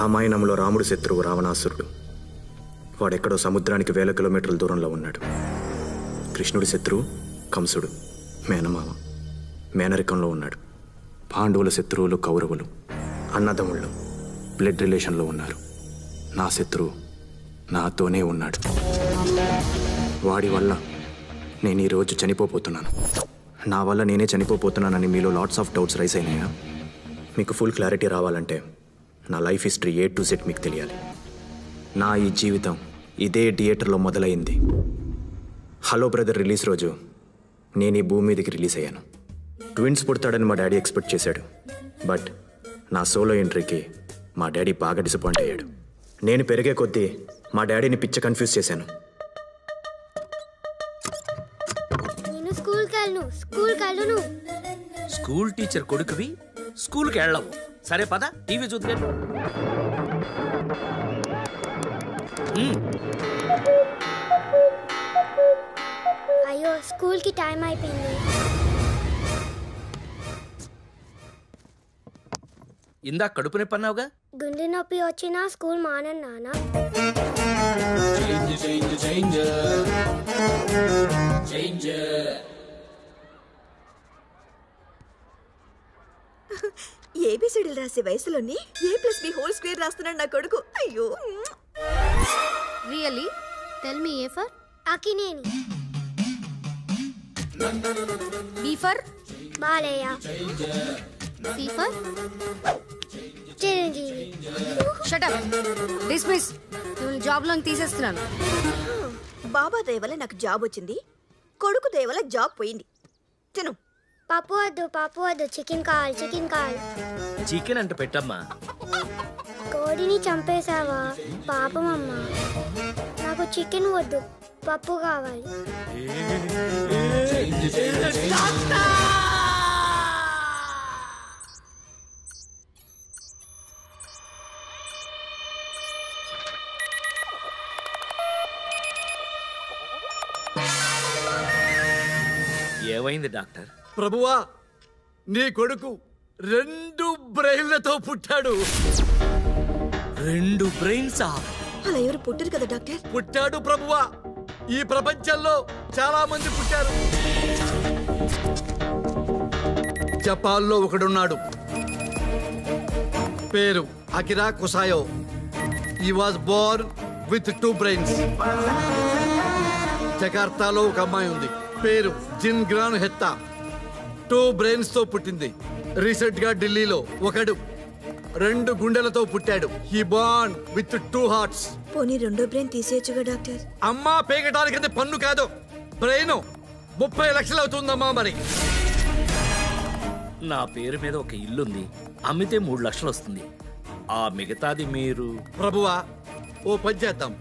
రామాయణంలో రాముడు శత్రువు రావణాసురుడు. వాడెక్కడో సముద్రానికి 1000 కిలోమీటర్ల దూరంలో ఉన్నాడు. కృష్ణుడి శత్రువు కంసుడు, మేనమామ, మేనరికంలో ఉన్నాడు. పాండవుల శత్రువులు కౌరవులు, అన్నదమ్ముళ్ళు, బ్లడ్ రిలేషన్లో ఉన్నారు. నా శత్రువు నాతోనే ఉన్నాడు. వాడి వల్ల నేను ఈరోజు చనిపోతున్నాను. నా వల్ల నేనే చనిపోతున్నానని మీలో లాట్స్ ఆఫ్ డౌట్స్ రైస్ అయినాయా? మీకు ఫుల్ క్లారిటీ రావాలంటే నా life history A to Z మీకు తెలియాలి. నా ఈ జీవితం ఇదే థియేటర్లో మొదలైంది. హలో బ్రదర్ రిలీజ్ రోజు నేను ఈ భూమి మీదకి రిలీజ్ అయ్యాను. ట్విన్స్ పుడతాడని మా డాడీ ఎక్స్పెక్ట్ చేశాడు. బట్ నా సోలో ఎంట్రీకి మా డాడీ బాగా డిసప్పాయింట్ అయ్యాడు. నేను పెరిగే కొద్దీ మా డాడీని పిచ్చ కన్ఫ్యూజ్ చేశాను. స్కూల్ టీచర్ కొడుకువి స్కూల్కి వెళ్ళవు. సరే పద టీవీ చూద్దాం. అయ్యో స్కూల్కి టైం అయిపోయింది. ఇందా కడుపు నొప్పి అన్నావుగా? గుండె నొప్పి వచ్చినా స్కూల్ మానను నాన్న. ఏబిసిడీలు రాసే వయసులోని A+B² రాస్తున్నాడు నా కొడుకు. అయ్యో really tell me A for Akkineni, B for Balayya, C for Chiranjeevi. Shut up, dismiss. నేను జాబ్ లోకి తీసేస్తున్నాను. బాబా దయ వల్ల నాకు జాబ్ వచ్చింది, కొడుకు దయ వల్ల జాబ్ పోయింది. తిను. పప్పు వద్దు, పప్పు వద్దు, చికెన్ కావాలి, చికెన్ కావాలి. చికెన్ అంటే పెట్టమ్మా. కోడిని చంపేశావా? పాపం అమ్మా. నాకు చికెన్ వద్దు, పప్పు కావాలి. ఏమైంది డాక్టర్? ప్రభువా, నీ కొడుకు 2 బ్రెయిన్లతో పుట్టాడు. 2 బ్రెయిన్సా? అలా ఎవరు పుట్టరు కదా డాక్టర్. పుట్టాడు ప్రభువా. ఈ ప్రపంచంలో చాలా మంది పుట్టారు. జపాన్లో ఒకడున్నాడు, పేరు Akira Kusayo. He was born with 2 brains. జకార్తాలో ఒక అమ్మాయి ఉంది, పేరు జిన్గ్రాన్ హెత్తా. 2 బ్రెయిన్స్ తో పుట్టింది. రీసెంట్ గా ఢిల్లీలో ఒకడు 2 గుండెలతో పుట్టాడు. He Born with 2 hearts. పోనీ 2వ బ్రెయిన్ తీసేయచ్చుగా డాక్టర్. అమ్మా, పేగటానికంటే పన్ను కాదు, బ్రెయిన్ 30 లక్షలు అవుతుందమ్మా. మరి నా పేరు మీద ఒక ఇల్లుంది, అమ్మితే 3 లక్షలు వస్తుంది. ఆ మిగతాది మీరు? ప్రభువా, ఓ పని చేద్దాం.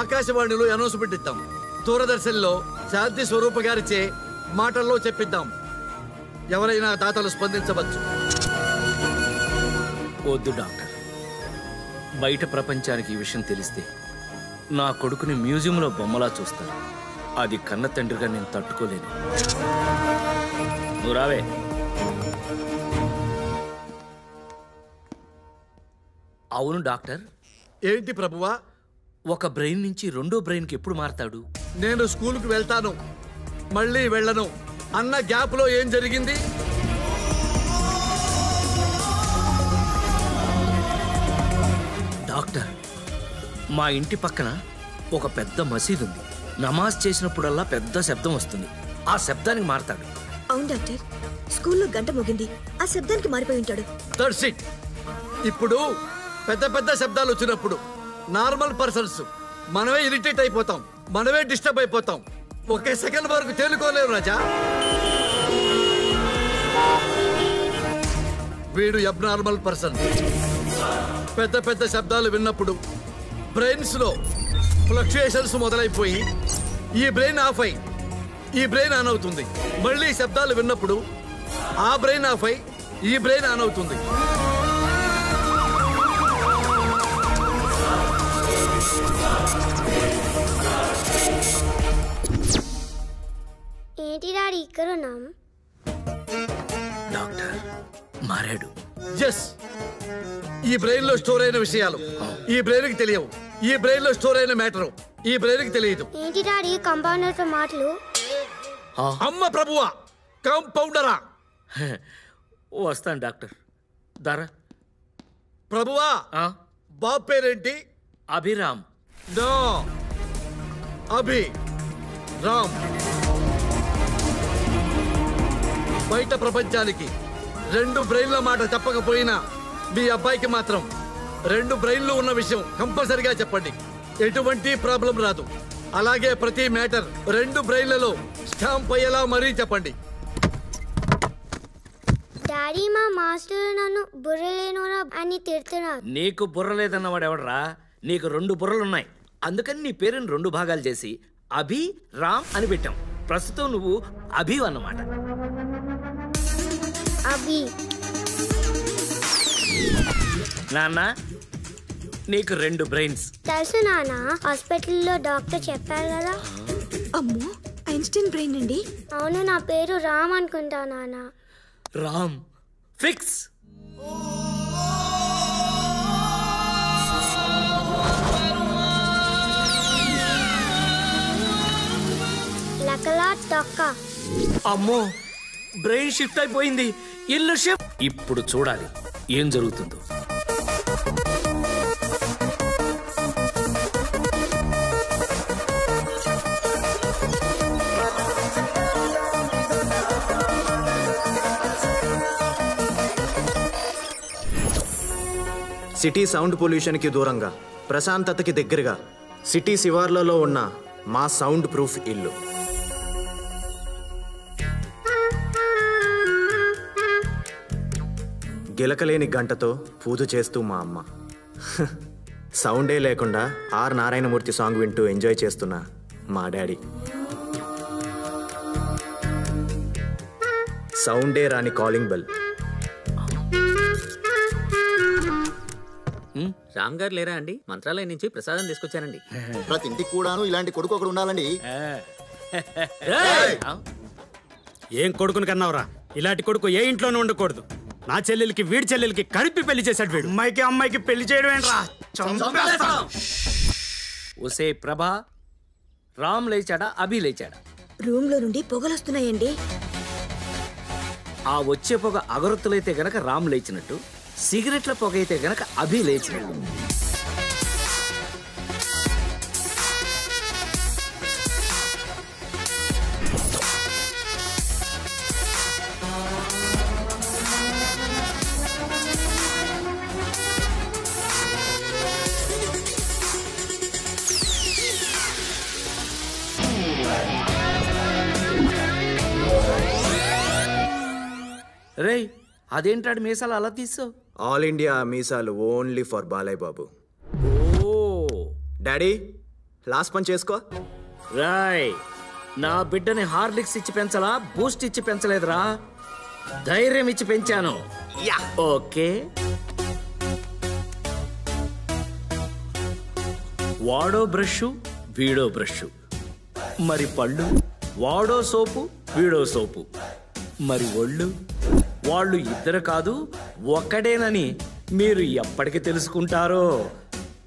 ఆకాశవాణిలో అనౌన్స్మెంట్ ఇద్దాం. దూరదర్శన్లో శాంతి స్వరూప గారిచే మాటల్లో చెప్పిద్దాం. ఎవరైనా దాతలు స్పందించవచ్చు. వద్దు డాక్టర్, బయట ప్రపంచానికి ఈ విషయం తెలిస్తే నా కొడుకుని మ్యూజియంలో బొమ్మలా చూస్తారు. అది కన్న తండ్రిగా నేను తట్టుకోలేను. నువ్వు రావే. అవును డాక్టర్. ఏంటి ప్రభువా? ఒక బ్రెయిన్ నుంచి 2వ బ్రెయిన్కి ఎప్పుడు మారతాడు? నేను స్కూల్కి వెళ్తాను, మళ్ళీ వెళ్ళను అన్న గ్యాప్ లో ఏం జరిగింది? డాక్టర్, మా ఇంటి పక్కన ఒక పెద్ద మసీదు ఉంది. నమాజ్ చేసినప్పుడల్లా పెద్ద శబ్దం వస్తుంది. ఆ శబ్దానికి మారతాడు. అవును డాక్టర్, స్కూల్లో గంట మోగింది, ఆ శబ్దానికి మారిపోయి ఉంటాడు. That's it. ఇప్పుడు పెద్ద పెద్ద శబ్దాలు వచ్చినప్పుడు నార్మల్ పర్సన్స్ మనమే ఇరిటేట్ అయిపోతాం, మనమే డిస్టర్బ్ అయిపోతాం. 1 సెకండ్ వరకు తేలుకోలేరు రాజా. వీడు అబ్నార్మల్ పర్సన్. పెద్ద పెద్ద శబ్దాలు విన్నప్పుడు బ్రెయిన్స్ లో ఫ్లక్చుయేషన్స్ మొదలైపోయి ఈ బ్రెయిన్ ఆఫ్ అయి ఈ బ్రెయిన్ ఆన్ అవుతుంది. మళ్ళీ శబ్దాలు విన్నప్పుడు ఆ బ్రెయిన్ ఆఫ్ అయి ఈ బ్రెయిన్ ఆన్ అవుతుంది. ఏంటి డాడీ ఇక్కడ ఉన్నాం? డాక్టర్ మారాడు. ఎస్, ఈ బ్రెయిన్ లో స్టోర్ అయిన విషయాలు ఈ బ్రెయిన్ కి తెలియవు. ఈ బ్రెయిన్ లో స్టోర్ అయిన మ్యాటర్ ఈ బ్రెయిన్ కి తెలియదు. ఏంటి డాడీ కంపౌండర్ తో మాటలు? అమ్మ ప్రభువా, కాంపౌండరా? వస్తాను డాక్టర్. దారా ప్రభువా, బాబు పేరేంటి? అభిరామ్. నో, అభి రామ్. బయట ప్రపంచానికి 2 బ్రెయిన్ల మాట చెప్పకపోయినా మీ అబ్బాయికి మాత్రం 2 బ్రెయిన్లు ఉన్న విషయం కంపల్సరిగా చెప్పండి. ఎటువంటి ప్రాబ్లం రాదు. అలాగే ప్రతి మ్యాటర్ 2 బ్రెయిన్లలో స్టాంప్ అయ్యేలా మరీ చెప్పండి. డాడీ మా మాస్టర్ నన్ను బుర్రలేనోరా అని తిడుతున్నారు. నీకు బుర్ర లేదన్నవాడు ఎవడరా? నీకు 2 బుర్రలున్నాయి. అందుకని నీ పేరుని 2 భాగాలు చేసి అభి రామ్ అని పెట్టాం. ప్రస్తుతం నువ్వు అభి అన్నమాట. అభి. నాన్న, నీకు 2 బ్రెయిన్స్. తెలుసు నాన్న, హాస్పిటల్లో డాక్టర్ చెప్పారు కదా. అమ్మో, ఐన్స్టీన్ బ్రెయిన్ అండి. అవును, నా పేరు రామ్ అనుకుంటా నాన్న. రామ్ ఫిక్స్. లకలా తొక్క. అమ్మో, బ్రెయిన్ షిఫ్ట్ అయిపోయింది. ఇల్లు షిఫ్ట్. ఇప్పుడు చూడాలి ఏం జరుగుతుందో. సిటీ సౌండ్ పొల్యూషన్కి దూరంగా, ప్రశాంతతకి దగ్గరగా, సిటీ శివార్లలో ఉన్న మా సౌండ్ ప్రూఫ్ ఇల్లు. గిలకలేని గంటతో పూజ చేస్తూ మా అమ్మ. సౌండే లేకుండా ఆర్ నారాయణమూర్తి సాంగ్ వింటూ ఎంజాయ్ చేస్తున్న మా డాడీ. సౌండే రాని కాలింగ్ బెల్. రామ్ గారు లేరా అండి? మంత్రాలయం నుంచి ప్రసాదం తీసుకొచ్చానండి. ప్రతి ఇంటికి కూడాను ఇలాంటి కొడుకు ఒకడు ఉండాలండి. ఏం కొడుకుని కన్నావురా? ఇలాంటి కొడుకు ఏ ఇంట్లోనూ ఉండకూడదు. నా చెల్లెలకి వీడి చెల్లెలకి కలిపి పెళ్లి చేశాడు వీడు. అమ్మాయికి పెళ్లి చేయడం ఏంట్రా? ఒసే ప్రభా, రామ్ లేచాడా అభి లేచాడా? రూమ్ లో నుండి పొగలొస్తున్నాయండి. ఆ వచ్చే పొగ అగరొత్తులైతే గనక రామ్ లేచినట్టు, సిగరెట్ల పొగ అయితే గనక అభి లేచినట్టు. రేయ్, అదేంటాడు మీసాలు అలా తీసావు? ఆల్ ఇండియా మీసాలు only for Balayya Babu. Oh daddy, last పని చేసుకో. రాయ్, నా బిడ్డని హార్లిక్స్ ఇచ్చి పెంచలా, బూస్ట్ ఇచ్చి పెంచలేదురా, ధైర్యం ఇచ్చి పెంచాను. ఓకే, వాడో బ్రష్ వీడో బ్రష్, మరి పళ్ళు వాడో సోపు వీడో సోపు, మరి ఒళ్ళు వాళ్ళు ఇద్దరు కాదు ఒక్కడేనని మీరు ఎప్పటికి తెలుసుకుంటారో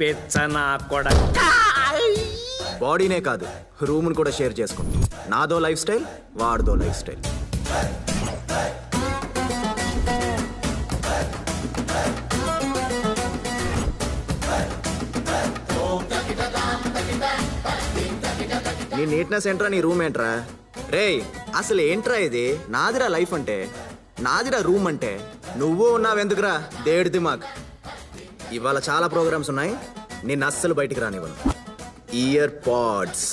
పెచ్చనా కొడక. బాడీనే కాదు, రూమ్ను కూడా షేర్ చేసుకుంటాం. నాదో లైఫ్ స్టైల్, వాడిదో లైఫ్ స్టైల్. నీ నీట్నెస్ ఏంట్రా, నీ రూమ్ ఏంట్రా? రేయ్, అసలు ఏంట్రా ఇది? నాదిరా లైఫ్ అంటే, నాదిరా రూమ్ అంటే. నువ్వు ఉన్నావెందుకురా దేడి దిమాగ్. ఇవాళ చాలా ప్రోగ్రామ్స్ ఉన్నాయి, నేను అస్సలు బయటికి రానివ్వను. Ear pods.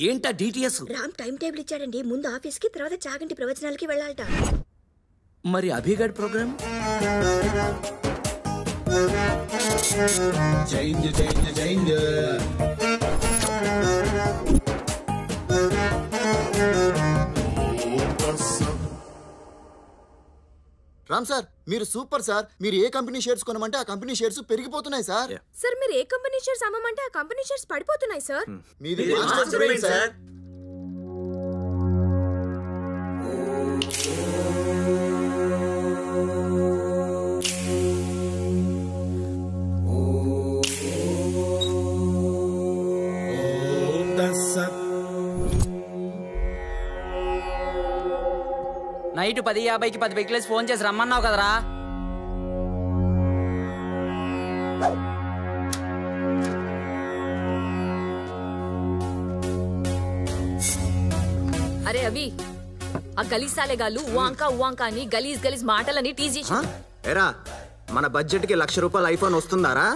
ఏంటా డిటిఎస్? రామ్ టైం టేబుల్ ఇచ్చాడండి. ముందు ఆఫీస్ కి, తర్వాత చాగంటి ప్రవచనాలకి వెళ్ళాలట. మరి అభిగడ్ ప్రోగ్రామ్? రామ్ సార్ మీరు సూపర్ సార్. మీరు ఏ కంపెనీ షేర్స్ కొనమంటే ఆ కంపెనీ షేర్స్ పెరిగిపోతున్నాయి సార్. సార్ మీరు ఏ కంపెనీ షేర్స్ అమ్మమంటే ఆ కంపెనీ షేర్స్ పడిపోతున్నాయి సార్. మీది మాస్టర్ బ్రెయిన్ సార్. నైట్ 10:50కి 10 వెహికల్స్ ఫోన్ చేసి రమ్మన్నావు కదరా. అరే అవి ఆ గలీజ్ సాలేగాళ్ళు ఉవాంకా అని గలీజ్ మాటలని టీజ్ చేసి ఎరా మన బడ్జెట్ కి ₹1,00,000 ఐఫోన్ వస్తుందారా?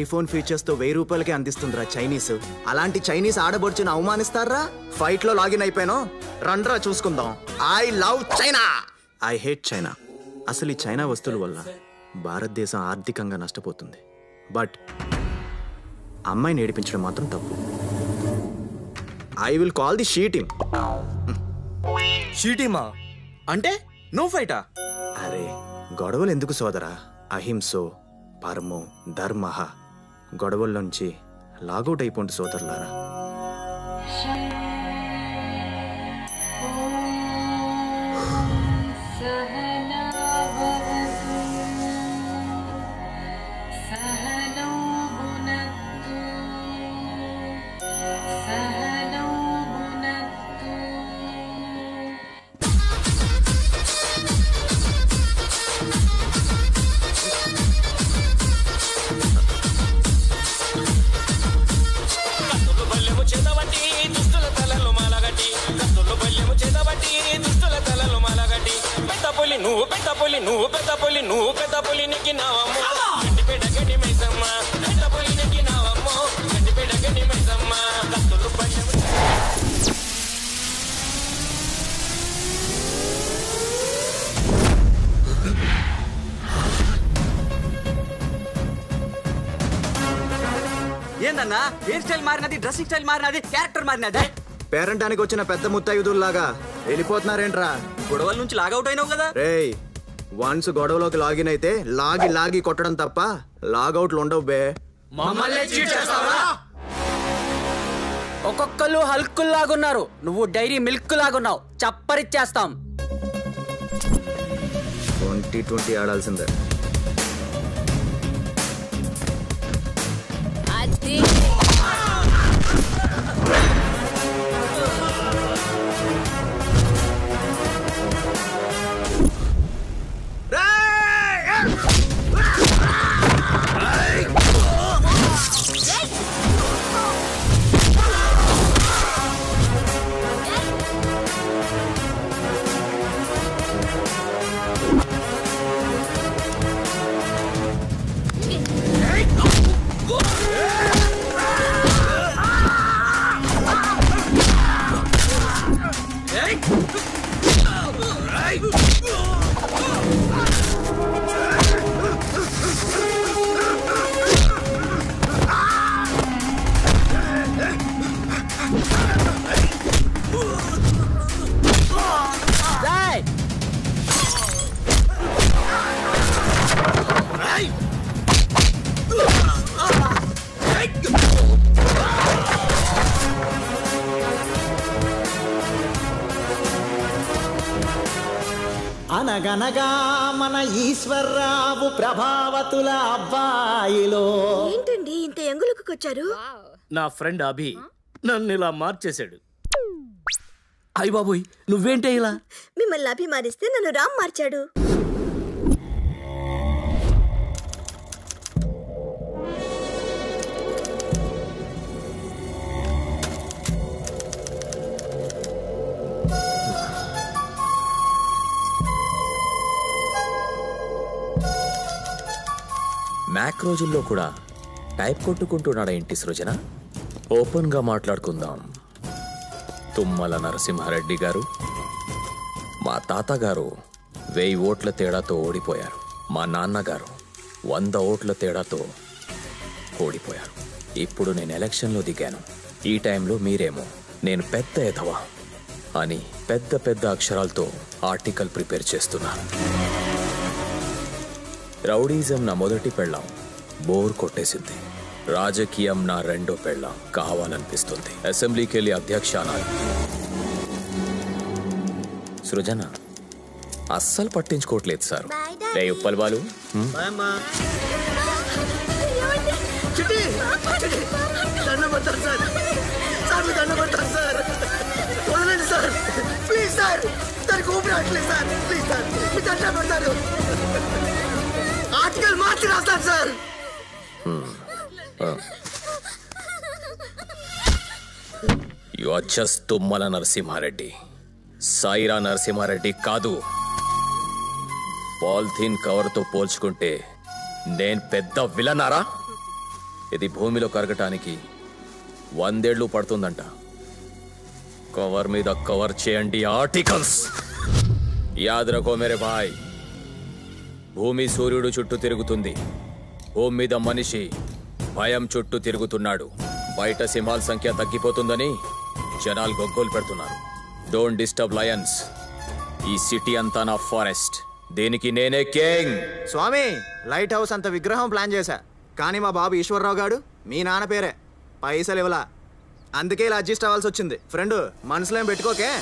ఐఫోన్ ఫీచర్స్ తో ₹1000 అందిస్తుందిరా చైనీస్. అలాంటి చైనీస్ ఆడబొడ్చుని అవమానిస్తారా? ఫైట్ లో లాగిన్ అయిపోయాను, రండ్రా చూసుకుందాం. I love China, I hate China. అసలు ఈ చైనా వస్తువుల వల్ల భారతదేశం ఆర్థికంగా నష్టపోతుంది. బట్ అమ్మాయిని ఏడిపించడం మాత్రం తప్పు. I will call the she team. She టీమా అంటే నో ఫైటా? అరే గొడవలు ఎందుకు సోదరా? అహింసో పరమో ధర్మ. గొడవల్లోంచి లాగౌట్ అయిపోండి సోదరులారా. నువ్వు పెద్ద పులి నెక్కినావమ్మో గడ్డిపేట గడ్డి మైసమ్మ. పెద్ద పులి నెక్కినావమ్మో గడ్డిపేట గడ్డి మైసమ్మ. కత్తులు పల్లెము ఏందన్నా హెయిర్ స్టైల్ మారినది, డ్రెస్సింగ్ స్టైల్ మారినది, క్యారెక్టర్ మారినది. పేరంటానికి వచ్చిన పెద్ద ముత్తైదుల్లాగా వెళ్ళిపోతున్నారేంట్రా? గొడవల నుంచి లాగౌట్ అయినావు కదా. రేయ్ వన్స్ గొడవలోకి లాగిన్ అయితే లాగి కొట్టడం తప్ప లాగౌట్లు ఉండవు బే. ఒక్కొక్కళ్ళు హల్క్ లాగున్నారు, నువ్వు డైరీ మిల్క్ లాగున్నావు. చప్పరిచ్చేస్తాం. 2020 ఆడాల్సిందే. అనగనగా మన ఈశ్వర్రావు ప్రభావతుల అబ్బాయిలో. ఏంటండి ఇంత ఎంగులుకొచ్చారు? నా ఫ్రెండ్ అభి నన్ను ఇలా మార్చేశాడు. అయ్య బాబోయ్ నువ్వేంటే ఇలా? మిమ్మల్ని అభిమానిస్తే నన్ను రామ్ మార్చాడు. మ్యాక్ రోజుల్లో కూడా టైప్ కొట్టుకుంటున్నాడా ఏంటి సృజన? ఓపెన్గా మాట్లాడుకుందాం. తుమ్మల నరసింహారెడ్డి గారు, మా తాతగారు 1000 ఓట్ల తేడాతో ఓడిపోయారు. మా నాన్నగారు 100 ఓట్ల తేడాతో ఓడిపోయారు. ఇప్పుడు నేను ఎలక్షన్లో దిగాను. ఈ టైంలో మీరేమో నేను పెద్ద ఎదవా అని పెద్ద పెద్ద అక్షరాలతో ఆర్టికల్ ప్రిపేర్ చేస్తున్నాను. రౌడీజం నా మొదటి పెళ్ళాం, బోర్ కొట్టేసింది. రాజకీయం నా రెండో పెళ్ళాం, కావాలనిపిస్తుంది. అసెంబ్లీకి వెళ్ళి అధ్యక్షానాలు. సృజన అస్సలు పట్టించుకోవట్లేదు సార్. రే ఉప్పల్ బాలు, ఆర్టికల్ మార్చి రాస్తాను sir. You are just Tummala Narasimha Reddy, సాయిరా Narasimha Reddy కాదు. పాలిథీన్ కవర్తో పోల్చుకుంటే నేను పెద్ద విలనారా? ఇది భూమిలో కరగటానికి 100 ఏళ్ళు పడుతుందంట. కవర్ మీద కవర్ చేయండి ఆర్టికల్స్. యాద్ రఖో మేరే భాయ్, భూమి సూర్యుడు చుట్టూ తిరుగుతుంది, భూమి మీద మనిషి భయం చుట్టూ తిరుగుతున్నాడు. బయట సింహాల సంఖ్య తగ్గిపోతుందని జనాలు గొగ్గోలు పెడుతున్నారు. Don't disturb Lions. ఈ సిటీ అంతా నా ఫారెస్ట్, దీనికి నేనే కింగ్. స్వామి, లైట్ హౌస్ అంత విగ్రహం ప్లాన్ చేశా, కానీ మా బాబు ఈశ్వర్రావు గాడు మీ నాన్న పేరే, పైసలు ఇవ్వలా. అందుకే ఇలా అడ్జస్ట్ అవ్వాల్సి వచ్చింది. ఫ్రెండ్, మనసులో ఏం పెట్టుకోకే.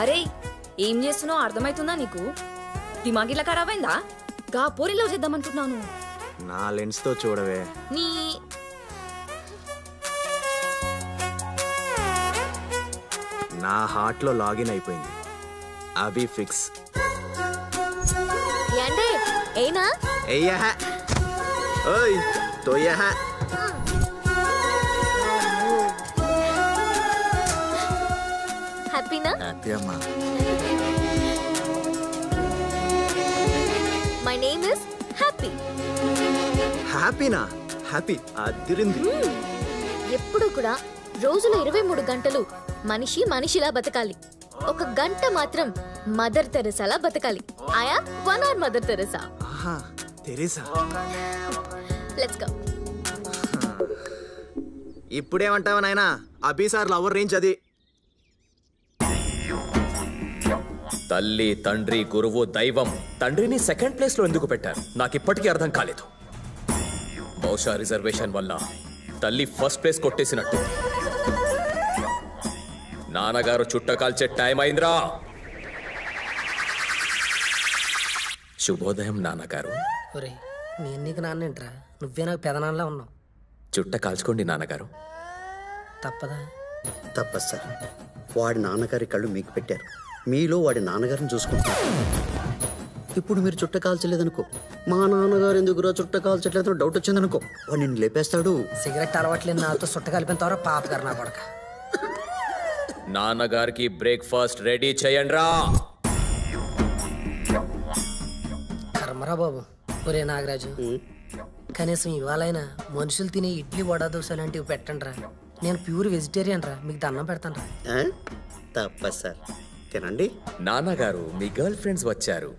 అరే ఏం చేస్తున్నావు అర్థమవుతుందా నీకు? దిమాగ్ ఇలా ఖరాబ్ అయిందా? గా పోరిలో చేద్దామనుకుంటున్నాను. నా లెన్స్ తో చూడవే. నీ నా హార్ట్ లో లాగిన్ అయిపోయింది. అవి ఫిక్స్. ఏంటే ఏనా? ఎయ్యహ ఓయ్ తోయహ. హ్యాపీనా? హ్యాపీ అమ్మా. My name is happy. హ్యాపీనా? హ్యాపీ అదిరింది. ఎప్పుడు కూడా రోజులో 23 గంటలు మనిషి మనిషిలా బతకాలి. ఒక గంట మాత్రం మదర్ తెరెసాలా బతకాలి. ఆయా 1 hour మదర్ తెరెసా. ఆహా, తెరెసా. Let's go. ఇప్పుడేమంటావా నాయనా? అభి సార్ లవర్ రేంజ్ అది. తల్లి, తండ్రి, గురువు, దైవం. తండ్రిని సెకండ్ ప్లేస్ లో ఎందుకు పెట్టారు నాకు ఇప్పటికీ అర్థం కాలేదు. బహుశా రిజర్వేషన్ వల్ల తల్లి ఫస్ట్ ప్లేస్ కొట్టేసినట్టు. నాన్నగారు చుట్ట కాల్చే టైం అయిందిరా. శుభోదయం నాన్నగారు. నేను నీకు నాన్నేంట్రా, నువ్వే నాకు పెదనాన్నలా ఉన్నావు. చుట్ట కాల్చుకోండి నాన్నగారు. తప్పదా? తప్పదు సార్. వాడి నాన్నగారి కళ్ళు మీకు పెట్టారు, మీలో వాడి నాన్నగారిని చూసుకుంటారు. ఇప్పుడు మీరు చుట్ట కాల్చలేదనుకో, మా నాన్నగారు ఎందుకురా చుట్ట కాల్చట్లేదు డౌట్ వచ్చిందనుకో, వాడు నిన్ను లేపేస్తాడు. సిగరెట్ అలవాట్లేదు నాతో చుట్ట కలిపిన తర్వాత పాపగారు నా కొడక. నాన్నగారికి బ్రేక్ఫాస్ట్ రెడీ చేయండి రా. కర్మరా బాబు. ఒరే నాగరాజు, కనీసం ఇవాళైనా మనుషులు తినే ఇడ్లీ వడ దోశ లాంటివి పెట్టండి రా. నేను ప్యూర్ వెజిటేరియన్ రా, మీకు దండం పెడతాను రా. తప్పదు సార్, తినండి. నాన్నగారు, మీ గర్ల్ ఫ్రెండ్స్ వచ్చారు.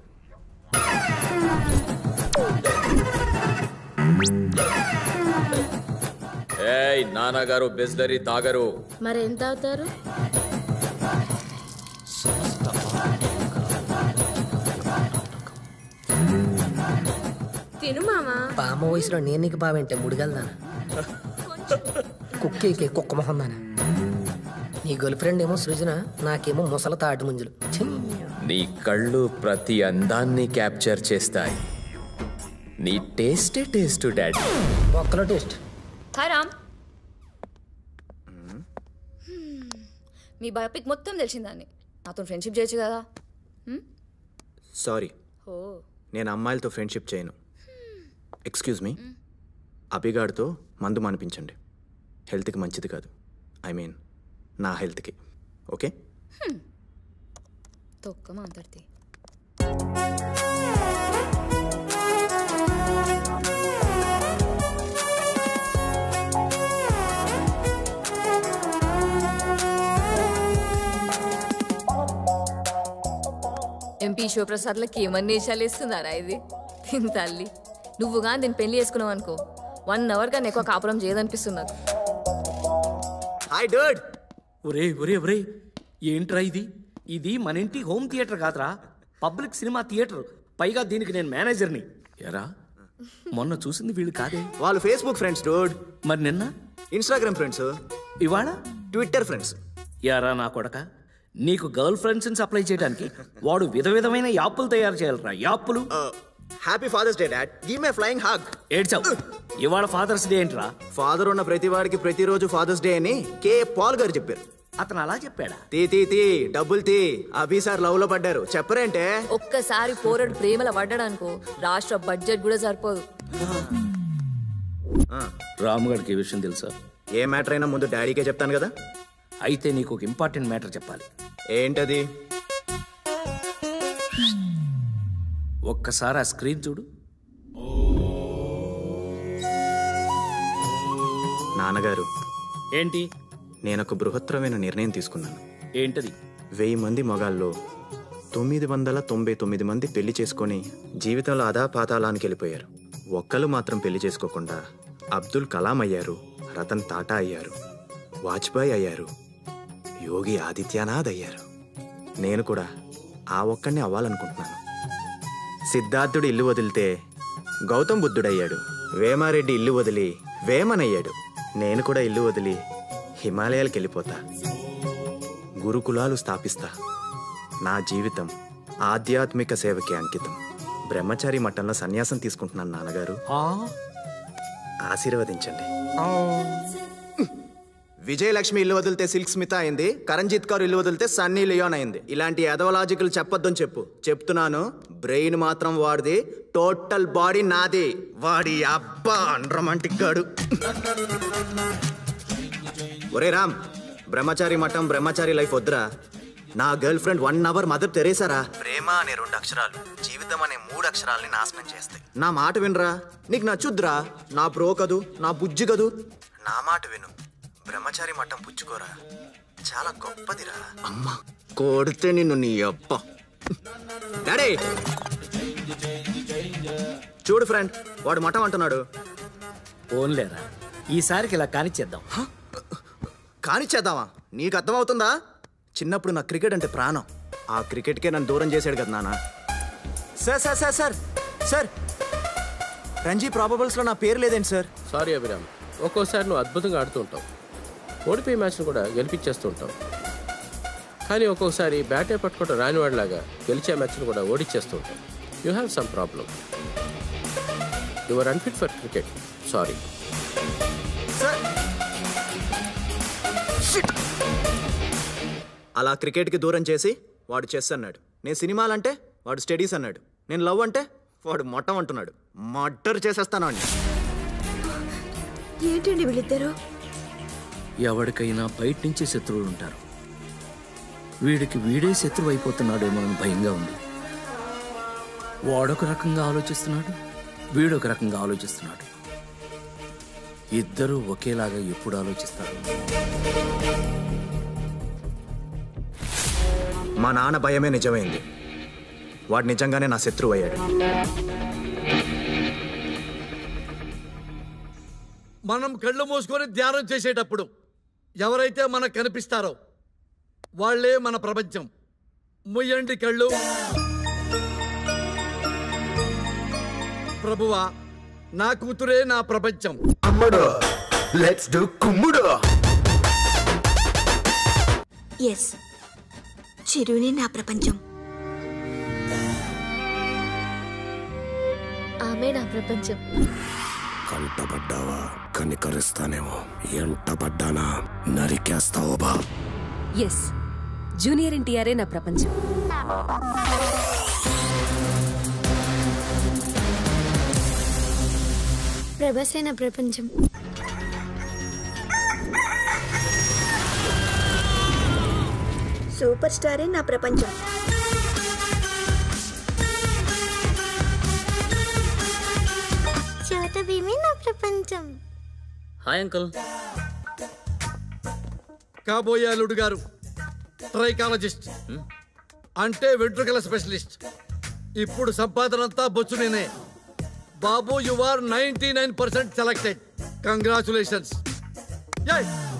ఏయ్, నాన్నగారు బిస్లరీ తాగరు. మరేం తాగుతారు? తిను మామా. బామ్మ వయసులో నేను నీకు బావేంటే ముడిగలదానా? కుక్కేకే కుక్క మొహం దానా? నీ గర్ల్ ఫ్రెండ్ ఏమో సృజన, నాకేమో ముసల తాటి ముంజులు. నీ కళ్ళు ప్రతి అందాన్ని క్యాప్చర్ చేస్తాయి. నీ టేస్టే టేస్ట్ డాడీ. ఒక్కలో టేస్ట్. హాయ్ రామ్. మీ బయోపిక్ మొత్తం తెలిసిందాన్ని. నాతో ఫ్రెండ్షిప్ చేయొచ్చు కదా. సారీ, ఓ నేను అమ్మాయిలతో ఫ్రెండ్షిప్ చేయను. ఎక్స్క్యూజ్ మీ, అభిగాడితో మందు మానిపించండి. హెల్త్కి మంచిది కాదు. ఐ మీన్ నా హెల్త్కి. ఓకే? తొక్క మాట్లాడితే ఎంపీ శివప్రసాద్లకి ఏమన్నా వేషాలు వేస్తున్నారా ఇది దీని తల్లి. నువ్వుగా దీన్ని పెళ్లి చేసుకున్నావు అనుకో 1 hour కన్నా ఎక్కువ కాపురం చేయదనిపిస్తుంది నాకు. హాయ్ డర్డ్. ఒరే ఒరే ఒరే ఏంట్రా ఇది? ఇది మన ఇంటి హోమ్ థియేటర్ కాదురా, పబ్లిక్ సినిమా థియేటర్. పైగా దీనికి నేను మేనేజర్ని. ఎరా మొన్న చూసింది వీళ్ళు కాదే. వాళ్ళు ఫేస్బుక్ ఫ్రెండ్స్ డర్డ్. మరి నిన్న ఇన్స్టాగ్రామ్ ఫ్రెండ్స్, ఇవాళ ట్విట్టర్ ఫ్రెండ్స్. యారా నా కొడక, నీకు గర్ల్ ఫ్రెండ్స్ని సప్లై చేయడానికి వాడు విధమైన యాప్లు తయారు చేయాలరా. యాప్లు. Happy father's day dad, give me flying hug. ఏడ్చావు. ఇవాళ ఫాదర్స్ డే ఏంట్రా? ఫాదర్ ఉన్న ప్రతి వాడికి ప్రతిరోజు ఫాదర్స్ డే అని కే పాల్ గారు చెప్పారు. అతను అలా చెప్పాడా? తీ డబ్బులు తీ. అభి సార్ లవ్ లో పడ్డారు. చెప్పరేంటే? ఒక్కసారి పోరడు ప్రేమలో పడ్డాడనుకో రాష్ట్ర బడ్జెట్ కూడా సరిపోదు. రాముగడికి ఈ విషయం తెలుసా? ఏ మ్యాటర్ అయినా ముందు డాడీకే చెప్తాను కదా. అయితే నీకు ఒక ఇంపార్టెంట్ మ్యాటర్ చెప్పాలి. ఏంటది? ఒక్కసారి ఆ స్క్రీన్ చూడు. నాన్నగారు, ఏంటి? నేనొక బృహత్తరమైన నిర్ణయం తీసుకున్నాను. ఏంటది? 1000 మంది మగాల్లో 999 మంది పెళ్లి చేసుకొని జీవితంలో అధాపాతాళానికి వెళ్ళిపోయారు. ఒక్కరు మాత్రం పెళ్లి చేసుకోకుండా అబ్దుల్ కలాం అయ్యారు, రతన్ టాటా అయ్యారు, వాజ్పేయి అయ్యారు, యోగి ఆదిత్యనాథ్ అయ్యారు. నేను కూడా ఆ ఒక్కడిని అవ్వాలనుకుంటున్నాను. సిద్ధార్థుడు ఇల్లు వదిలితే గౌతమ్ బుద్ధుడయ్యాడు. వేమారెడ్డి ఇల్లు వదిలి వేమనయ్యాడు. నేను కూడా ఇల్లు వదిలి హిమాలయాలకు వెళ్ళిపోతా. గురుకులాలు స్థాపిస్తా. నా జీవితం ఆధ్యాత్మిక సేవకి అంకితం. బ్రహ్మచారి మఠంలో సన్యాసం తీసుకుంటున్నాను నాన్నగారు. ఆశీర్వదించండి. విజయలక్ష్మి ఇల్లు వదిలితే సిల్క్ స్మిత అయింది. కరణ్జిత్ కౌర్ ఇల్లు వదిలితే సన్నీ లియోన్ అయింది. ఇలాంటి ఎదవలాజికల్ చెప్పొద్దని చెప్పు. చెప్తున్నాను, బ్రెయిన్ మాత్రం వాడిది, టోటల్ బాడీ నాది. వాడి అబ్బా అన్రొమాంటిక్ గాడు. ఒరే రామ్, బ్రహ్మచారి మఠం బ్రహ్మచారి లైఫ్ వద్దురా. నా గర్ల్ ఫ్రెండ్ 1 hour మదర్ తెరేసారా. ప్రేమ అనే 2 అక్షరాలు జీవితం అనే 3 అక్షరాల్ని నాశనం చేస్తాయి. నా మాట వినరా. నీకు నచ్చుద్దురా. నా బ్రో కదూ, నా బుజ్జి కదూ. నా మాట విను. బ్రహ్మచారి మఠం పుచ్చుకోరా, చాలా గొప్పదిరా. అమ్మా కొడితే నిన్ను నీ అబ్బా. డాడీ చూడు ఫ్రెండ్, వాడు మఠం అంటున్నాడు. ఓన్లేరా, ఈసారికి ఇలా కానిచ్చేద్దాం. కానిచ్చేద్దామా? నీకు అర్థమవుతుందా? చిన్నప్పుడు నాకు క్రికెట్ అంటే ప్రాణం. ఆ క్రికెట్కే నన్ను దూరం చేశాడు కదా నాన్న. Sir sir sir sir sir Ranji ప్రాబబుల్స్లో నా పేరు లేదేంటి సార్? సారీ అభిరామ్, ఒక్కోసారి నువ్వు అద్భుతంగా ఆడుతూ ఉంటావు. ఓడిపోయే మ్యాచ్ను కూడా గెలిపించేస్తూ ఉంటావు. కానీ ఒక్కొక్కసారి బ్యాటే పట్టుకుంటూ రానివాడిలాగా గెలిచే మ్యాచ్ను కూడా ఓడిచ్చేస్తూ ఉంటావు. You have some problem. You are unfit for cricket. Sorry. అలా క్రికెట్కి దూరం చేసి వాడు చెస్ అన్నాడు. నేను సినిమాలంటే వాడు స్టడీస్ అన్నాడు. నేను లవ్ అంటే వాడు మొట్టం అంటున్నాడు. మర్డర్ చేసేస్తాను అండి. ఏంటండి వీళ్ళిద్దరు? ఎవరికైనా బయట నుంచి శత్రువులు ఉంటారు. వీడికి వీడే శత్రువు అయిపోతున్నాడేమోనని భయంగా ఉంది. వాడొక రకంగా ఆలోచిస్తున్నాడు, వీడొక రకంగా ఆలోచిస్తున్నాడు. ఇద్దరూ ఒకేలాగా ఎప్పుడు ఆలోచిస్తారు? మా నాన్న భయమే నిజమైంది. వాడు నిజంగానే నా శత్రువు అయ్యాడు. మనం కళ్ళు మూసుకొని ధ్యానం చేసేటప్పుడు ఎవరైతే మనకు కనిపిస్తారో వాళ్ళే మన ప్రపంచం. ముయ్యండి కళ్ళు. ప్రభువా, నా కూతురే నా ప్రపంచం. అమ్మడు, లెట్స్ డు కుమ్ముడు. ఎస్, చిరునే నా ప్రపంచం. ఆమె నా ప్రపంచం. కంటపడ్డావా? కనికరిస్తానేమో. ఎంటపడ్డానా? నరికేస్తావో బా. ఎస్, జూనియర్ ఎన్టీఆరే నా ప్రపంచం. ప్రభాసే నా ప్రపంచం. సూపర్ స్టారే నా ప్రపంచం. చోటా భీమే నా ప్రపంచం. Hi uncle. కాబోయే అల్లుడు గారు ట్రైకాలజిస్ట్. అంటే వెంట్రుకల స్పెషలిస్ట్. ఇప్పుడు సంపాదనంతా బొచ్చు నేనే. బాబు, you are 99% selected. Congratulations.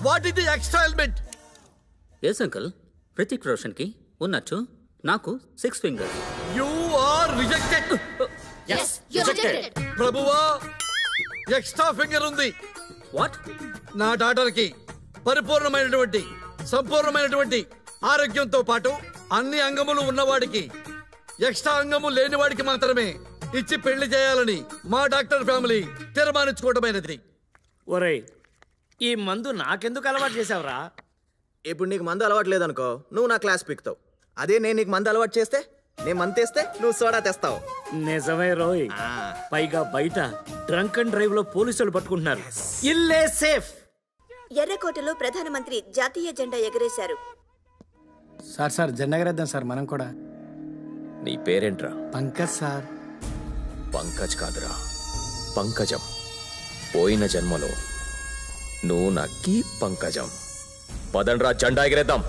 What is the extra element? Yes uncle, Hrithik Roshan కి ఉన్నట్టు నాకు 6 fingers. You are rejected. Yes, you're rejected. ప్రభువా, ఎక్స్ట్రా ఫింగర్ ఉంది. వాట్? నా డాటర్కి పరిపూర్ణమైనటువంటి సంపూర్ణమైనటువంటి ఆరోగ్యంతో పాటు అన్ని అంగములు ఉన్నవాడికి ఎక్స్ట్రా అంగము లేనివాడికి మాత్రమే ఇచ్చి పెళ్లి చేయాలని మా డాక్టర్ ఫ్యామిలీ తీర్మానించుకోవడమైనది. ఒరేయ్, ఈ మందు నాకెందుకు అలవాటు చేసావురా? ఇప్పుడు నీకు మందు అలవాటు లేదనుకో, నువ్వు నా క్లాస్ పీకుతావు. అదే నేను నీకు మందు అలవాటు చేస్తే, నేను మందు తెస్తే నువ్వు సోడా తెస్తావు. నిజమే రోయ్. పైగా బయట డ్రంక్ అండ్ డ్రైవ్ లో పోలీసులు పట్టుకుంటున్నారు. ఇల్లే సేఫ్. ఎర్రకోటలో ప్రధానమంత్రి జాతీయ జెండా ఎగరేశారు. సార్ జెండా ఎగరేద్దాం సార్ మనం కూడా. నీ పేరేంట్రా? పంకజ్ సార్. పంకజ్ కాదురా, పంకజం. పోయిన జన్మలో నువ్వు నా కీ పంకజం. పదండ్రా, జెండా ఎగరేద్దాం.